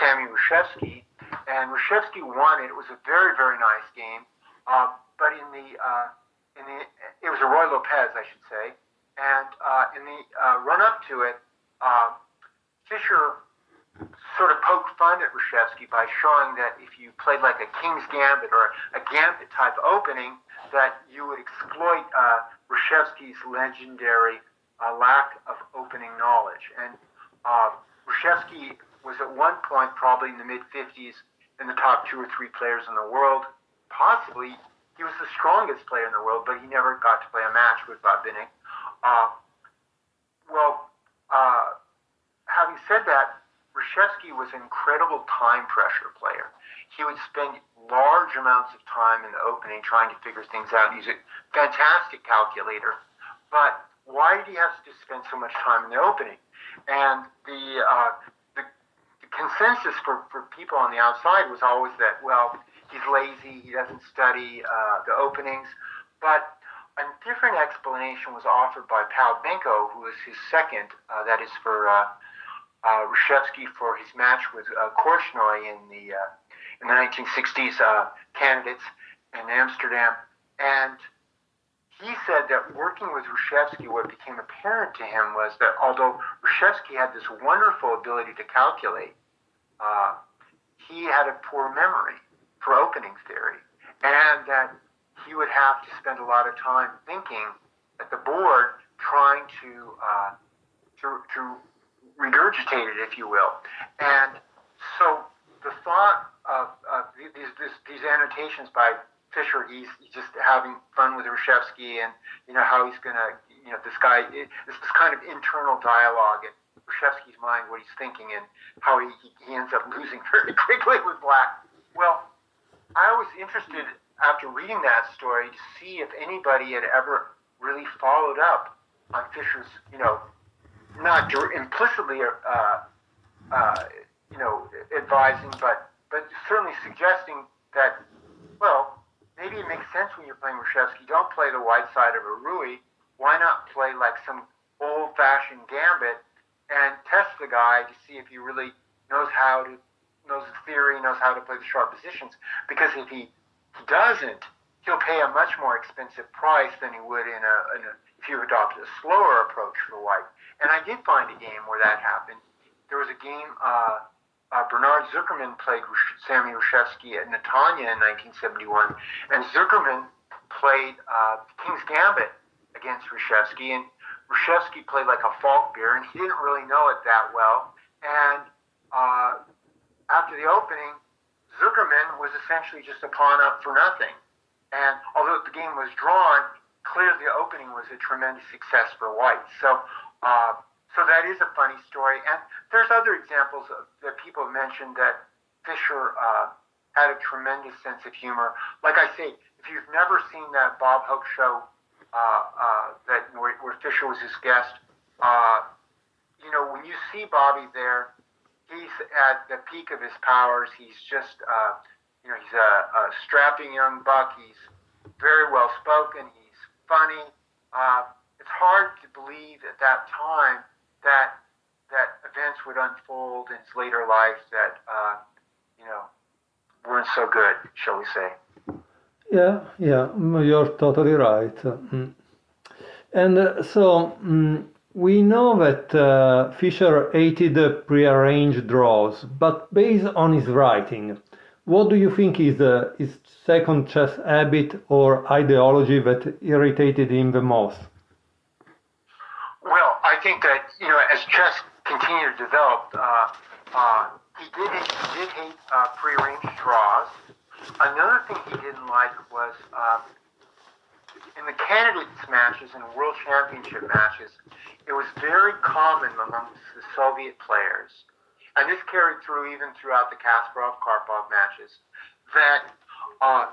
Sammy Reshevsky. And Reshevsky won it. It was a very, very nice game. But it was a Roy Lopez, I should say. And in the run-up to it, Fischer sort of poked fun at Reshevsky by showing that if you played like a King's Gambit or a Gambit-type opening, that you would exploit Reshevsky's legendary lack of opening knowledge. And Reshevsky was at one point, probably in the mid-50s, in the top 2 or 3 players in the world. Possibly, he was the strongest player in the world, but he never got to play a match with Babinnik. Having said that, Reshevsky was an incredible time pressure player. He would spend large amounts of time in the opening trying to figure things out. He's a fantastic calculator. But why did he have to spend so much time in the opening? And the consensus for people on the outside was always that, well, he's lazy, he doesn't study the openings. But a different explanation was offered by Pal Benko, who was his second, that is for Reshevsky for his match with Korchnoi in the 1960s candidates in Amsterdam. And he said that working with Reshevsky, what became apparent to him was that although Reshevsky had this wonderful ability to calculate, he had a poor memory for opening theory, and that he would have to spend a lot of time thinking at the board, trying to regurgitate it, if you will. And so the thought of these annotations by Fischer, he's just having fun with Reshevsky, and how he's gonna, this guy, it's this kind of internal dialogue in Reshevsky's mind, what he's thinking, and how he ends up losing very quickly with black. Well, I was interested after reading that story to see if anybody had ever really followed up on Fischer's, not implicitly, advising, but certainly suggesting that, well, maybe it makes sense when you're playing Reshevsky. Don't play the white side of a Rui. Why not play like some old-fashioned gambit and test the guy to see if he really knows the theory, knows how to play the sharp positions? Because if he doesn't, he'll pay a much more expensive price than he would if you adopted a slower approach for white. And I did find a game where that happened. There was a game, Bernard Zuckerman played Sammy Reshevsky at Netanya in 1971, and Zuckerman played King's Gambit against Reshevsky, and Reshevsky played like a fault beer, and he didn't really know it that well. And after the opening, Zuckerman was essentially just a pawn up for nothing. And although the game was drawn, clearly the opening was a tremendous success for white. So that is a funny story. And there's other examples that people have mentioned that Fischer had a tremendous sense of humor. Like I say, if you've never seen that Bob Hope show where Fischer was his guest, when you see Bobby there, he's at the peak of his powers. He's just, he's a strapping young buck. He's very well spoken. He's funny. It's hard to believe at that time that events would unfold in his later life that, weren't so good, shall we say. Yeah, you're totally right. And so we know that Fischer hated prearranged draws, but based on his writing, What do you think is his second chess habit or ideology that irritated him the most? Well, I think that as chess continued to develop, he did hate prearranged draws. Another thing he didn't like was in the candidates matches and world championship matches, it was very common amongst the Soviet players, and this carried through even throughout the Kasparov-Karpov matches, that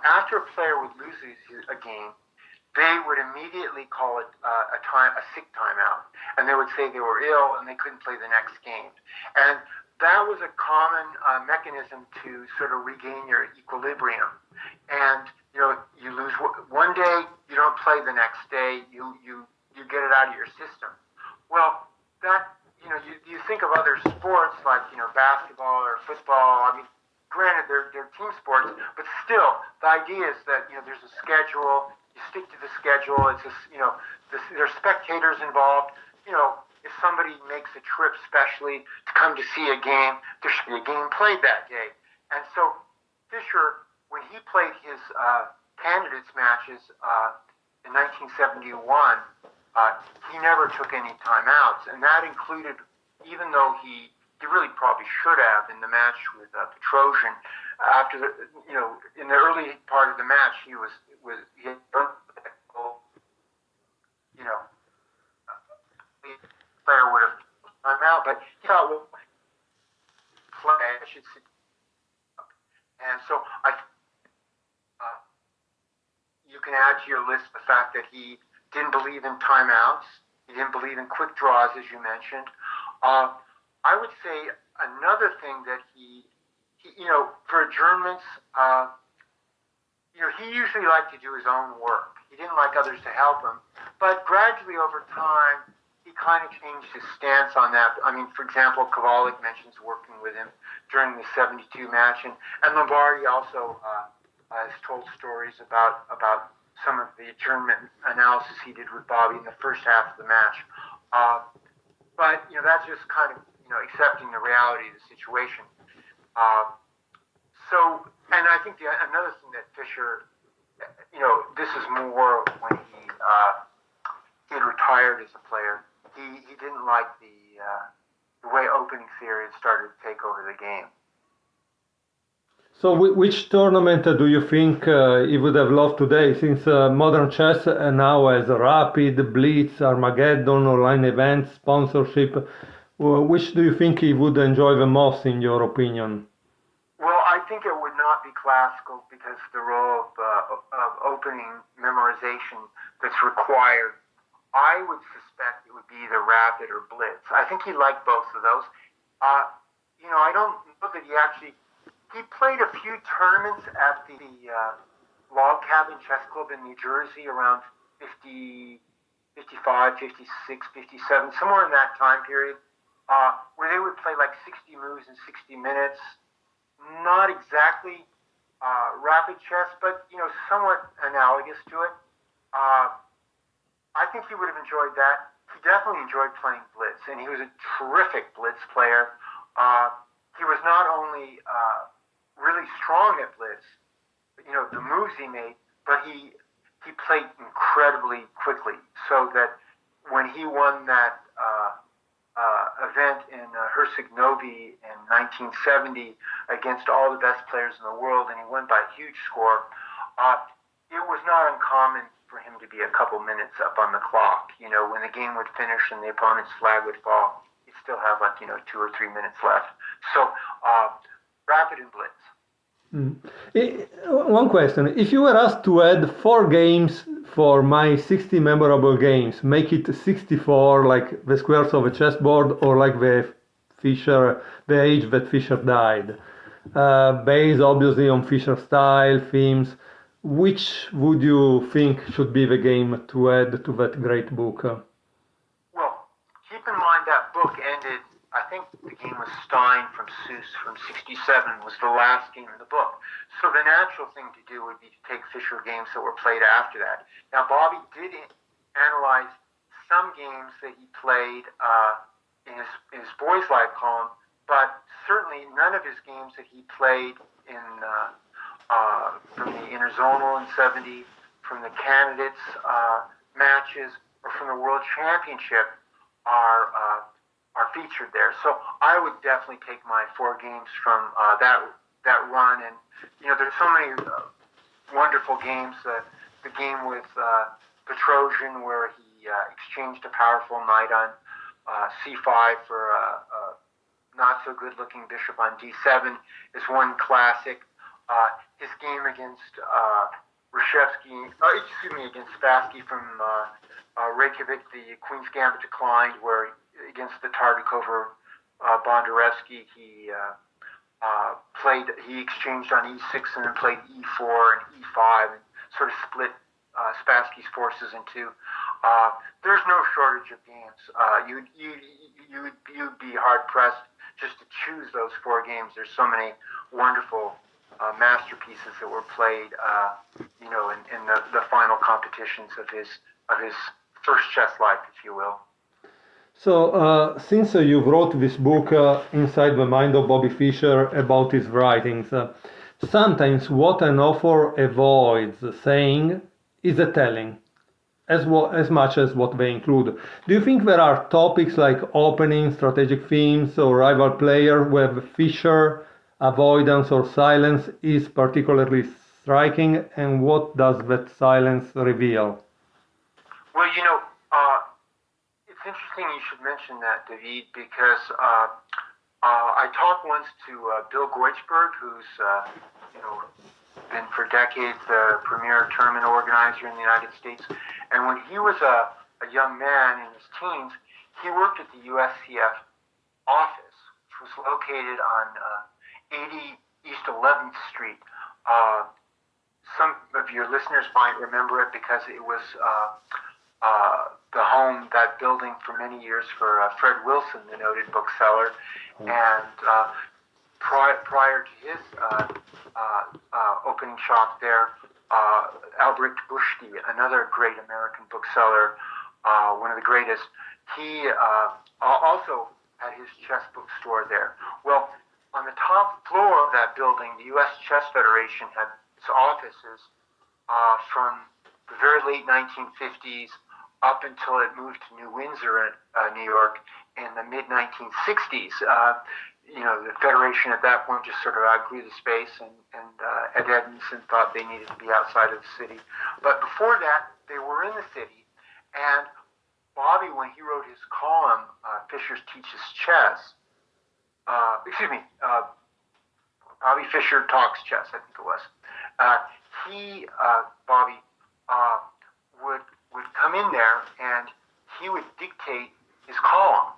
after a player would lose a game, they would immediately call it a sick timeout, and they would say they were ill and they couldn't play the next game. And that was a common mechanism to sort of regain your equilibrium. And you lose one day, you don't play the next day, you get it out of your system. Well, that you think of other sports like basketball or football. I mean, granted they're team sports, but still the idea is that there's a schedule. You stick to the schedule. It's just, there's spectators involved. If somebody makes a trip specially to come to see a game, there should be a game played that day. And so Fischer, when he played his candidates matches in 1971, he never took any timeouts, and that included, even though he really probably should have in the match with Petrosian. After in the early part of the match, he had the player would have time out, but he thought, well, play, I should sit. And so you can add to your list the fact that he didn't believe in timeouts. He didn't believe in quick draws, as you mentioned. I would say another thing that he for adjournments, he usually liked to do his own work. He didn't like others to help him. But gradually over time, he kind of changed his stance on that. I mean, for example, Kovalik mentions working with him during the 72 match, and Lombardi also has told stories about some of the adjournment analysis he did with Bobby in the first half of the match. But that's just kind of accepting the reality of the situation. And I think another thing that Fischer, this is more when he had retired as a player. He didn't like the way opening theory had started to take over the game. So which tournament do you think he would have loved today, since modern chess now has Rapid, Blitz, Armageddon, online events, sponsorship? Which do you think he would enjoy the most, in your opinion? Well, I think it would not be classical because the role of opening memorization that's required. I would suspect it would be either Rapid or Blitz. I think he liked both of those. I don't know that he played a few tournaments at the Log Cabin Chess Club in New Jersey around 50, 55, 56, 57, somewhere in that time period, where they would play like 60 moves in 60 minutes. Not exactly rapid chess, but somewhat analogous to it. I think he would have enjoyed that. He definitely enjoyed playing Blitz, and he was a terrific Blitz player. He was not only really strong at Blitz, the moves he made, but he played incredibly quickly, so that when he won that event in Herceg-Novi in 1970 against all the best players in the world, and he won by a huge score, it was not uncommon for him to be a couple minutes up on the clock. When the game would finish and the opponent's flag would fall, he'd still have 2 or 3 minutes left. So, Rapid and Blitz. One question. If you were asked to add 4 games for my 60 memorable games, make it 64, like the squares of a chessboard, or like the age that Fischer died, based obviously on Fischer's style, themes, which would you think should be the game to add to that great book? Well, keep in mind that book ended, I think the game was Stein from Seuss from 67 was the last game in the book. So the natural thing to do would be to take Fischer games that were played after that. Now, Bobby did analyze some games that he played in his Boys Life column but certainly none of his games that he played in from the interzonal in '70, from the candidates matches, or from the World Championship are featured there. So I would definitely take my 4 games from that run, and there's so many wonderful games. The game with Petrosian, where he exchanged a powerful knight on c5 for a not so good looking bishop on d7 is one classic. His game against against Spassky from Reykjavik, the Queen's Gambit declined, where against the Targakova Bondarevsky, he exchanged on e6 and then played e4 and e5 and sort of split Spassky's forces in two. There's no shortage of games. You'd be hard pressed just to choose those 4 games. There's so many wonderful masterpieces that were played, in the final competitions of his first chess life, if you will. So, since you wrote this book, Inside the Mind of Bobby Fischer, about his writings, sometimes what an author avoids saying is a telling, as much as what they include. Do you think there are topics like opening, strategic themes, or rival player where Fischer avoidance or silence is particularly striking, and what does that silence reveal? Well, it's interesting you should mention that, David, because I talked once to Bill Goichberg, who's been for decades the premier tournament organizer in the United States. And when he was a young man in his teens, he worked at the USCF office, which was located on 80 East 11th Street. Some of your listeners might remember it because it was the home, that building for many years for Fred Wilson, the noted bookseller. And prior to his opening shop there, Albrecht Buschke, another great American bookseller, one of the greatest, he also had his chess bookstore there. Well, on the top floor of that building, the U.S. Chess Federation had its offices from the very late 1950s up until it moved to New Windsor, New York, in the mid-1960s. The Federation at that point just sort of outgrew the space, and Ed Edmondson thought they needed to be outside of the city. But before that, they were in the city, and Bobby, when he wrote his column, Fischer Teaches Chess, Bobby Fischer Talks Chess, I think it was, Bobby, would come in there and he would dictate his column,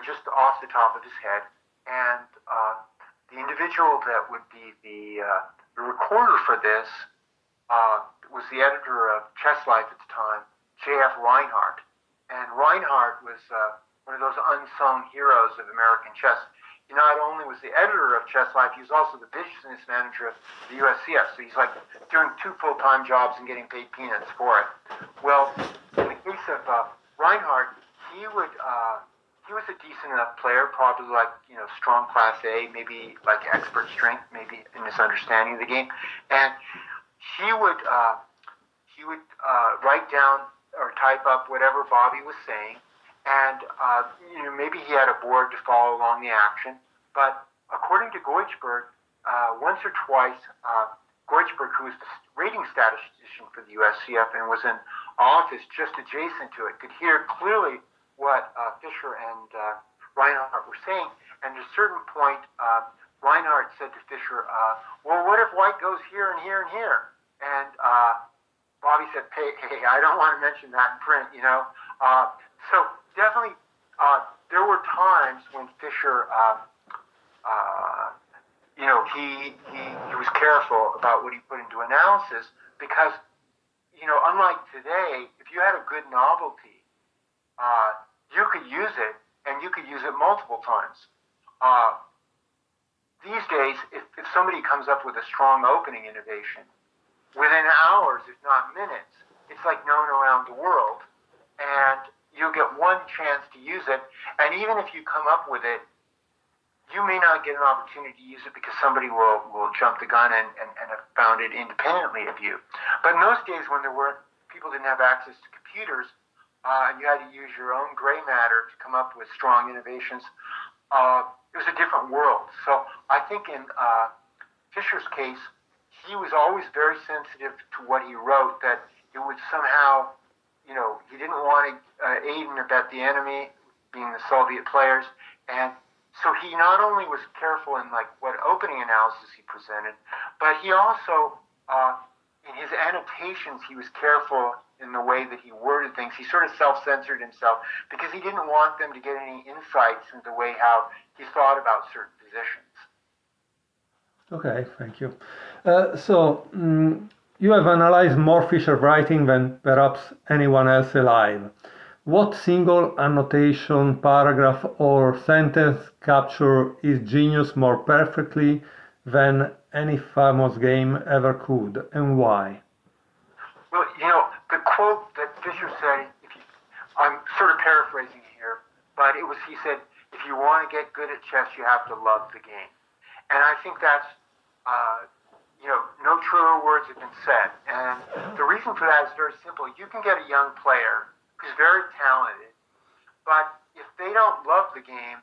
just off the top of his head. And the individual that would be the recorder for this was the editor of Chess Life at the time, J.F. Reinhardt. And Reinhardt was one of those unsung heroes of American chess. He not only was the editor of Chess Life, he was also the business manager of the USCF. So he's like doing 2 full-time jobs and getting paid peanuts for it. Well, in the case of Reinhardt, he was a decent enough player, probably like strong class A, maybe like expert strength, maybe in his understanding of the game, and he would write down or type up whatever Bobby was saying, and maybe he had a board to follow along the action. But according to Goichberg, once or twice, Goichberg, who was the rating statistician for the USCF and was in office just adjacent to it, could hear clearly what Fischer and Reinhardt were saying. And at a certain point, Reinhardt said to Fischer, well, what if white goes here and here and here? And Bobby said, hey, I don't want to mention that in print, So definitely, there were times when Fischer, he was careful about what he put into analysis because, unlike today, if you had a good novelty, you could use it, and you could use it multiple times. These days, if somebody comes up with a strong opening innovation, within hours, if not minutes, it's like known around the world, and you'll get one chance to use it, and even if you come up with it, you may not get an opportunity to use it because somebody will jump the gun and have found it independently of you. But in those days when people didn't have access to computers, and you had to use your own gray matter to come up with strong innovations, it was a different world. So I think in Fischer's case, he was always very sensitive to what he wrote, that it would somehow, he didn't want to aid and abet the enemy, being the Soviet players, and so he not only was careful in what opening analysis he presented, but he also, in his annotations, he was careful in the way that he worded things. He sort of self-censored himself because he didn't want them to get any insights into the way how he thought about certain positions. Okay, thank you. You have analyzed more Fischer writing than perhaps anyone else alive. What single annotation, paragraph, or sentence capture his genius more perfectly than any famous game ever could, and why? Well, the quote that Fischer said, I'm sort of paraphrasing here, but he said, if you want to get good at chess, you have to love the game. And I think that's, no truer words have been said. And the reason for that is very simple. You can get a young player who's very talented, but if they don't love the game,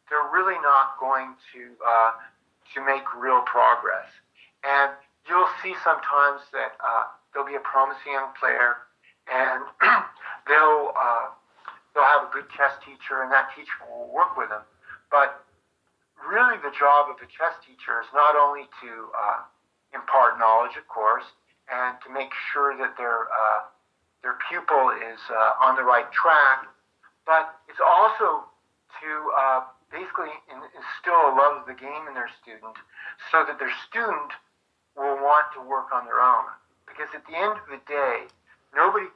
they're really not going to make real progress. And you'll see sometimes that there'll be a promising young player, and they'll have a good chess teacher, and that teacher will work with them. But really, the job of a chess teacher is not only to impart knowledge, of course, and to make sure that their pupil is on the right track, but it's also to basically instill a love of the game in their student so that their student will want to work on their own. Because at the end of the day, nobody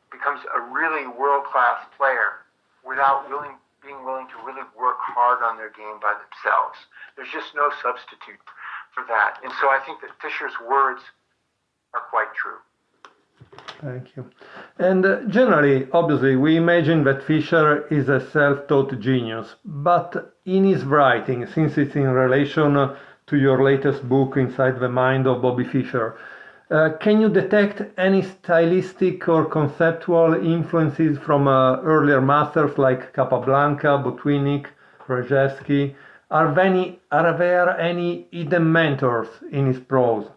becomes a really world-class player without being willing to really work hard on their game by themselves. There's just no substitute for that. And so I think that Fischer's words are quite true. Thank you. And generally, obviously, we imagine that Fischer is a self-taught genius, but in his writing, since it's in relation to your latest book, Inside the Mind of Bobby Fischer, can you detect any stylistic or conceptual influences from earlier masters like Capablanca, Botwinnik, Rejewski? Are there any hidden mentors in his prose?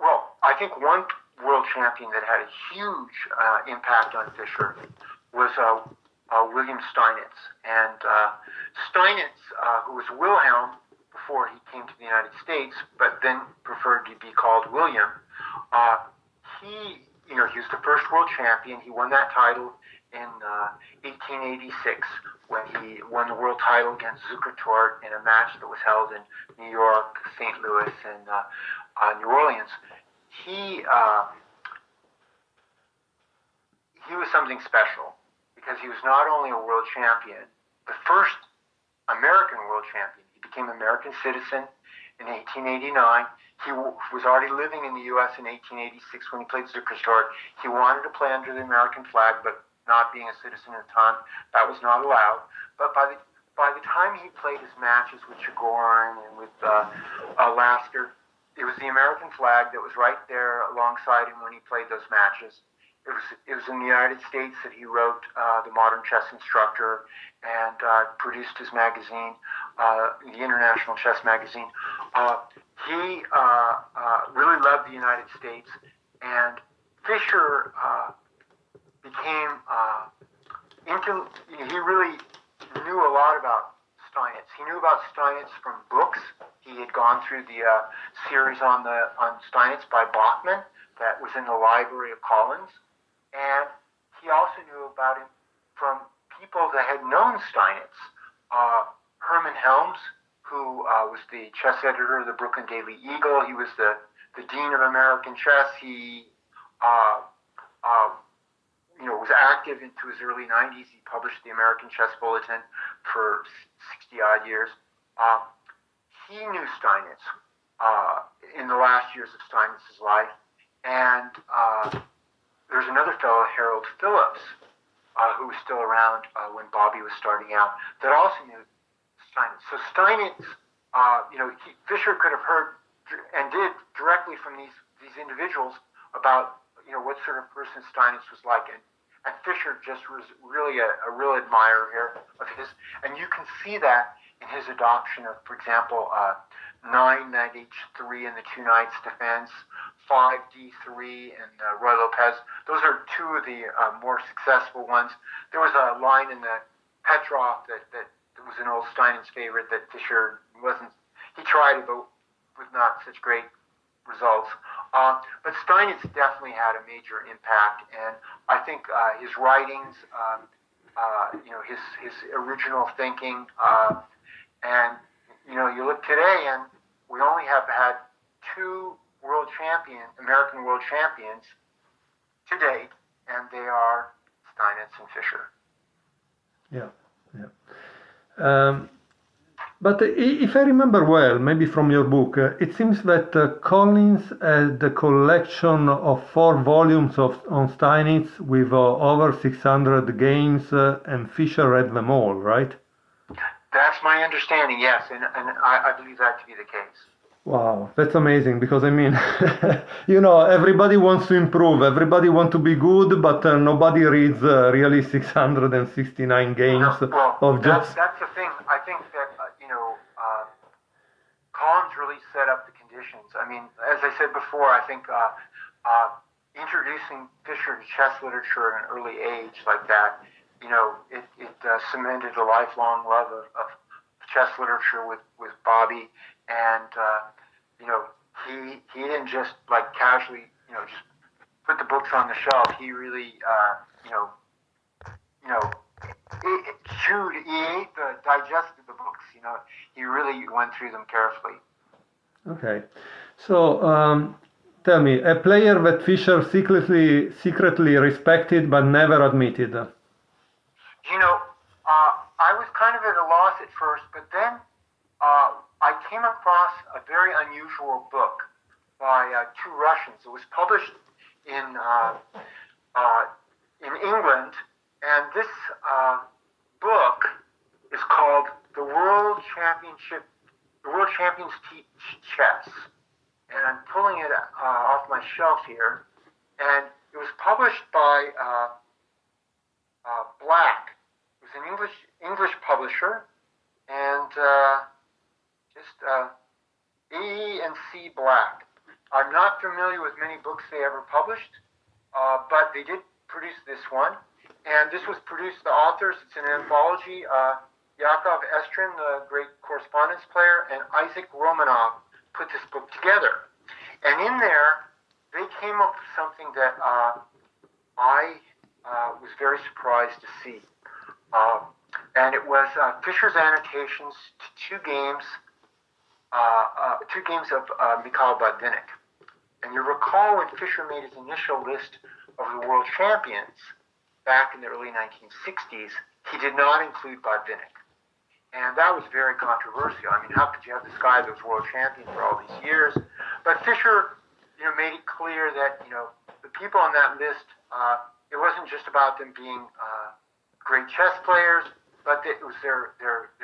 Well, I think one world champion that had a huge impact on Fischer was William Steinitz. And Steinitz, who was Wilhelm before he came to the United States, but then preferred to be called William, he was the first world champion. He won that title in 1886 when he won the world title against Zukertort in a match that was held in New York, St. Louis, and New Orleans. He was something special because he was not only a world champion, the first American world champion. He became an American citizen in 1889. He was already living in the U.S. in 1886 when he played Zukertort. He wanted to play under the American flag, but not being a citizen at the time, that was not allowed. But by the time he played his matches with Chigorin and with Lasker, it was the American flag that was right there alongside him when he played those matches. It was in the United States that he wrote The Modern Chess Instructor and produced his magazine, the International Chess Magazine. He really loved the United States, and Fischer became he really knew a lot about Steinitz. He knew about Steinitz from books. He had gone through the series on Steinitz by Bachmann that was in the Library of Collins. And he also knew about him from people that had known Steinitz. Hermann Helms, who was the chess editor of the Brooklyn Daily Eagle. He was the dean of American chess. He was active into his early 90s. He published the American Chess Bulletin for 60-odd years. He knew Steinitz in the last years of Steinitz's life. And there's another fellow, Harold Phillips, who was still around when Bobby was starting out, that also knew Steinitz. So Steinitz, Fischer could have heard and did directly from these individuals about what sort of person Steinitz was like, and Fischer just was really a real admirer here of his, and you can see that in his adoption of, for example, 9 knight h3 in the two knights defense, 5 d3 and Roy Lopez. Those are two of the more successful ones. There was a line in the Petrov that was an old Steinitz favorite that Fischer wasn't. He tried it, but with not such great results. But Steinitz definitely had a major impact, and I think his writings, his original thinking, and you look today, and we only have had two American world champions to date, and they are Steinitz and Fischer. Yeah. But if I remember well, maybe from your book, it seems that Collins had the collection of 4 volumes on Steinitz with over 600 games, and Fischer read them all, right? That's my understanding, yes, and I believe that to be the case. Wow, that's amazing, because I mean, everybody wants to improve, everybody wants to be good, but nobody reads really 669 games of just... That's the thing. I think that, Collins really set up the conditions. I mean, as I said before, I think introducing Fischer to chess literature at an early age like that, it cemented a lifelong love of chess literature with Bobby, and he didn't just like casually just put the books on the shelf. He really digested the books. He really went through them carefully. Okay, so tell me, a player that Fischer secretly respected but never admitted. I was kind of at a loss at first, but then I came across a very unusual book by 2 Russians. It was published in England, and this book is called The World Champions Teach Chess. And I'm pulling it off my shelf here. And it was published by Black. It was an English publisher, and E&C Black. I'm not familiar with many books they ever published, but they did produce this one. And this was produced, the authors, it's an anthology, Yakov Estrin, the great correspondence player, and Isaac Romanov put this book together. And in there, they came up with something that I was very surprised to see. And it was Fischer's annotations to 2 games of Mikhail Botvinnik. And you recall when Fischer made his initial list of the world champions back in the early 1960s, he did not include Botvinnik. And that was very controversial. I mean, how could you have this guy that was world champion for all these years? But Fischer, made it clear that, the people on that list, it wasn't just about them being great chess players, but it was their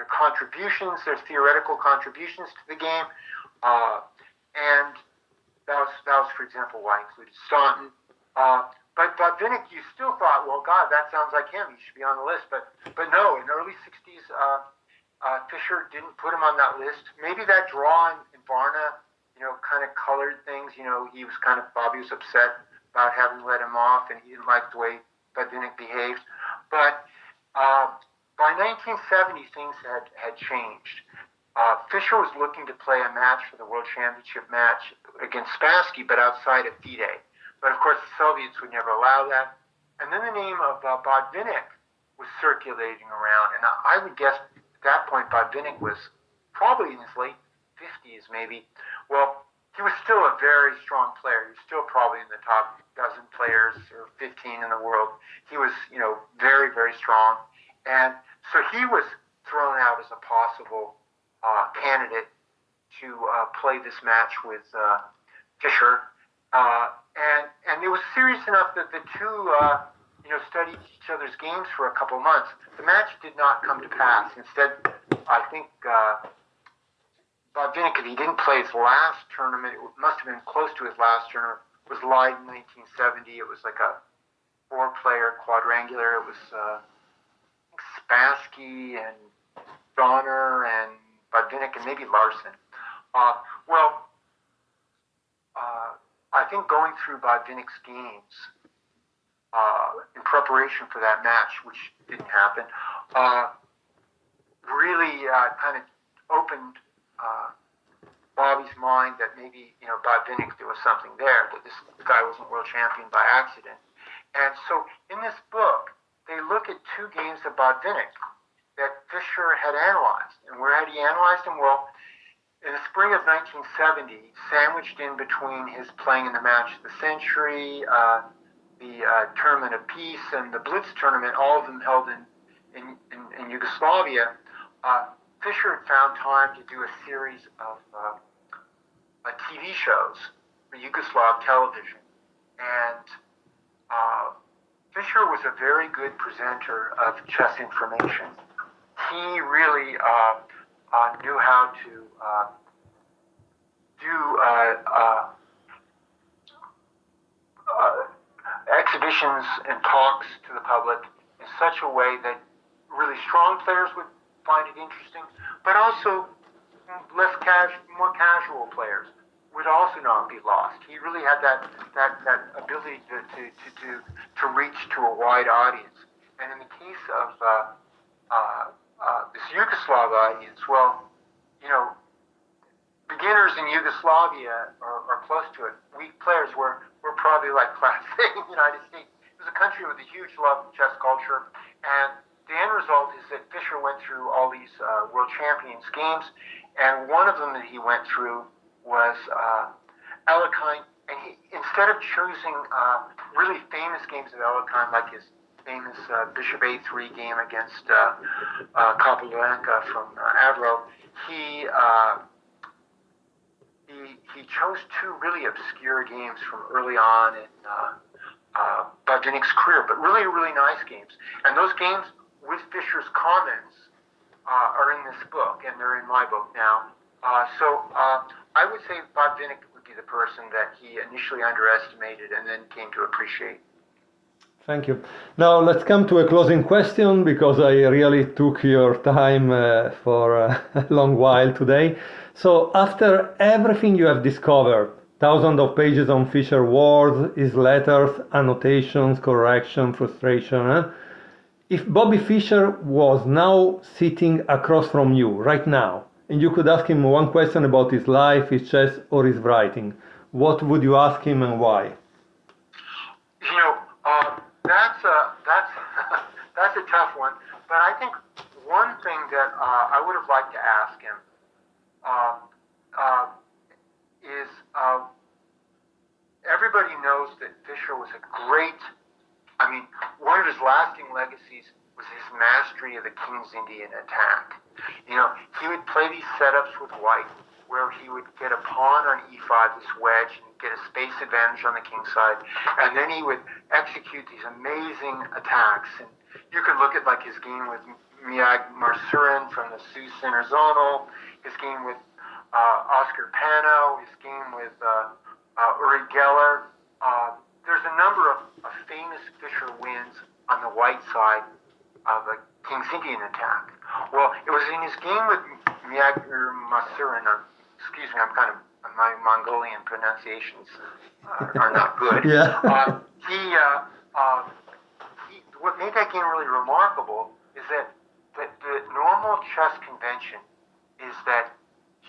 contributions, their theoretical contributions to the game. And that was, for example, why I included Staunton. But Botvinnik, you still thought, well, God, that sounds like him. He should be on the list. But no, in the early 60s, Fischer didn't put him on that list. Maybe that draw in Varna, kind of colored things. He was Bobby was upset about having let him off, and he didn't like the way Botvinnik behaved. But by 1970, things had changed. Fischer was looking to play a match for the World Championship match against Spassky, but outside of FIDE. But of course, the Soviets would never allow that. And then the name of Botvinnik was circulating around, and I would guess at that point Botvinnik was probably in his late 50s, maybe. Well, he was still a very strong player. He was still probably in the top dozen players or 15 in the world. He was, very, very strong. And so he was thrown out as a possible candidate to play this match with Fischer. And it was serious enough that the two, studied each other's games for a couple months. The match did not come to pass. Instead, I think Bobby, if he didn't play his last tournament, it must have been close to his last tournament, was live in 1970. It was like a four-player quadrangular. It was Spassky and Donner and Bobby and maybe Larson. I think going through Bobby's games in preparation for that match, which didn't happen, really kind of opened Bobby's mind that maybe, Bobby, there was something there, that this guy wasn't world champion by accident. And so in this book, they look at two games of Bobby that Fischer had analyzed. And where had he analyzed them? Well, in the spring of 1970, sandwiched in between his playing in the match of the century, the Tournament of Peace, and the Blitz tournament, all of them held in Yugoslavia, Fischer had found time to do a series of TV shows for Yugoslav television. And Fischer was a very good presenter of chess information. He really knew how to do exhibitions and talks to the public in such a way that really strong players would find it interesting, but also more casual players would also not be lost. He really had that ability to reach to a wide audience. And in the case of this Yugoslav audience, beginners in Yugoslavia are close to it. Weak players were probably like Class A in the United States. It was a country with a huge love of chess culture, and the end result is that Fischer went through all these World Champions games, and one of them that he went through was Alekhine, and he, instead of choosing really famous games of Alekhine, like his famous Bishop A3 game against Kapelanka from Avro, he chose two really obscure games from early on in Bobby's career, but really, really nice games. And those games, with Fischer's comments, are in this book, and they're in my book now. So I would say Bobby would be the person that he initially underestimated and then came to appreciate. Thank you. Now let's come to a closing question, because I really took your time for a long while today. So after everything you have discovered, thousands of pages on Fischer words, his letters, annotations, correction, frustration, if Bobby Fischer was now sitting across from you right now, and you could ask him one question about his life, his chess, or his writing, what would you ask him and why? That's a tough one. But I think one thing that I would have liked to ask him is everybody knows that Fischer was one of his lasting legacies was his mastery of the King's Indian attack. He would play these setups with white, where he would get a pawn on e5, this wedge, and get a space advantage on the king side, and then he would execute these amazing attacks. And you could look at like his game with Miag Marsurin from the Sus Interzonal, his game with Oscar Pano, his game with Uri Geller. There's a number of famous Fischer wins on the white side of the King's Indian attack. Well, it was in his game with Miag Marsurin. Excuse me, my Mongolian pronunciations are not good. Yeah. What made that game really remarkable is that the normal chess convention is that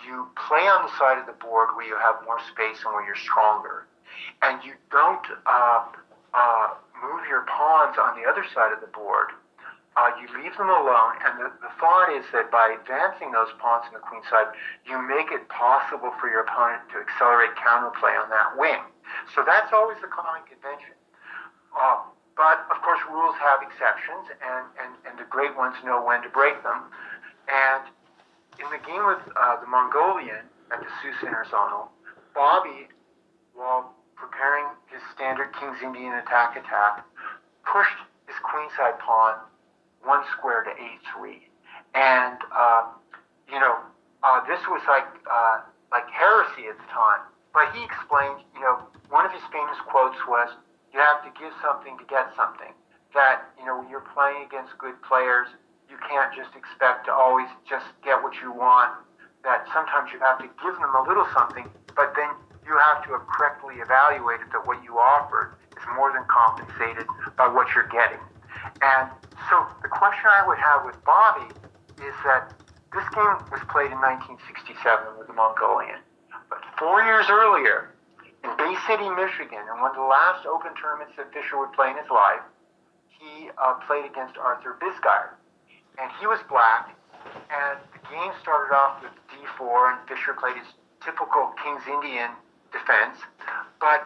you play on the side of the board where you have more space and where you're stronger, and you don't move your pawns on the other side of the board. You leave them alone, and the thought is that by advancing those pawns on the queen side, you make it possible for your opponent to accelerate counterplay on that wing. So that's always the common convention. But, of course, rules have exceptions, and the great ones know when to break them. And in the game with the Mongolian at the Sus Interzonal, Bobby, while preparing his standard King's Indian attack, pushed his queenside pawn one square to a3. And this was like heresy at the time. But he explained, one of his famous quotes was, "You have to give something to get something." That, when you're playing against good players, you can't just expect to always just get what you want. That sometimes you have to give them a little something, but then you have to have correctly evaluated that what you offered is more than compensated by what you're getting. And so the question I would have with Bobby is that this game was played in 1967 with the Mongolian. But 4 years earlier, in Bay City, Michigan, in one of the last open tournaments that Fischer would play in his life, he played against Arthur Bisgeier. And he was black, and the game started off with d4, and Fischer played his typical King's Indian defense. But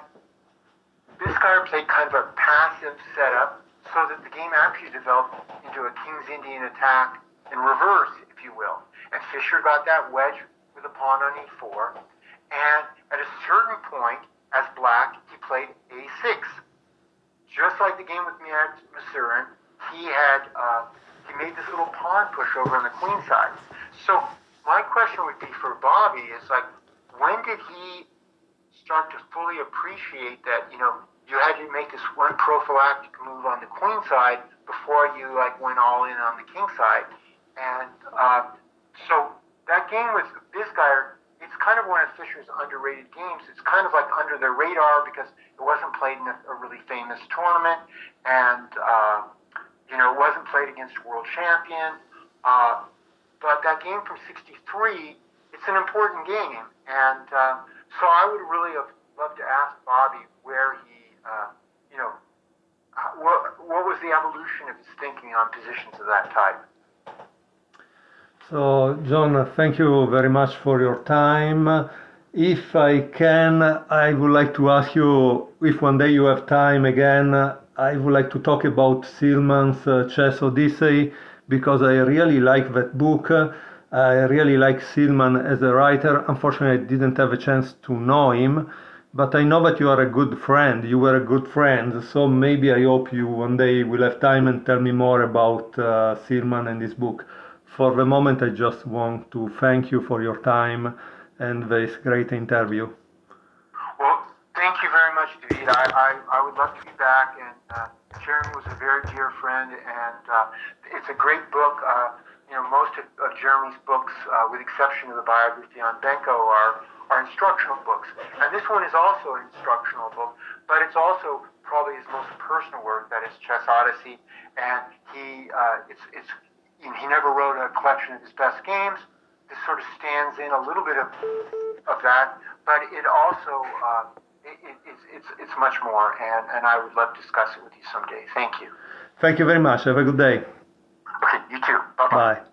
Bisgeier played kind of a passive setup, so that the game actually developed into a King's Indian attack in reverse, if you will. And Fischer got that wedge with a pawn on e4. And at a certain point, as black, he played a6. Just like the game with Miat Masurin, he made this little pawn push over on the queen side. So my question would be for Bobby is when did he start to fully appreciate that, you had to make this one prophylactic move on the queen side before you went all in on the king side? And so that game with Bisgeier, it's kind of one of Fischer's underrated games. It's kind of under the radar because it wasn't played in a really famous tournament, and it wasn't played against a world champion. But that game from '63, it's an important game, and so I would really have loved to ask Bobby where he, what was the evolution of his thinking on positions of that type. So, John, thank you very much for your time. If I can, I would like to ask you, if one day you have time again, I would like to talk about Silman's Chess Odyssey, because I really like that book. I really like Silman as a writer. Unfortunately, I didn't have a chance to know him, but I know that you are a good friend. You were a good friend, so maybe I hope you one day will have time and tell me more about Silman and his book. For the moment, I just want to thank you for your time and this great interview. Well, thank you very much, David. I would love to be back, and Jeremy was a very dear friend, and it's a great book. Most of Jeremy's books, with exception of the biography on Benko, are instructional books. And this one is also an instructional book, but it's also probably his most personal work, that is Chess Odyssey. And he never wrote a collection of his best games. This sort of stands in a little bit of that, but it also it's much more, and I would love to discuss it with you someday. Thank you. Thank you very much. Have a good day. Okay, you too. Bye-bye. Bye.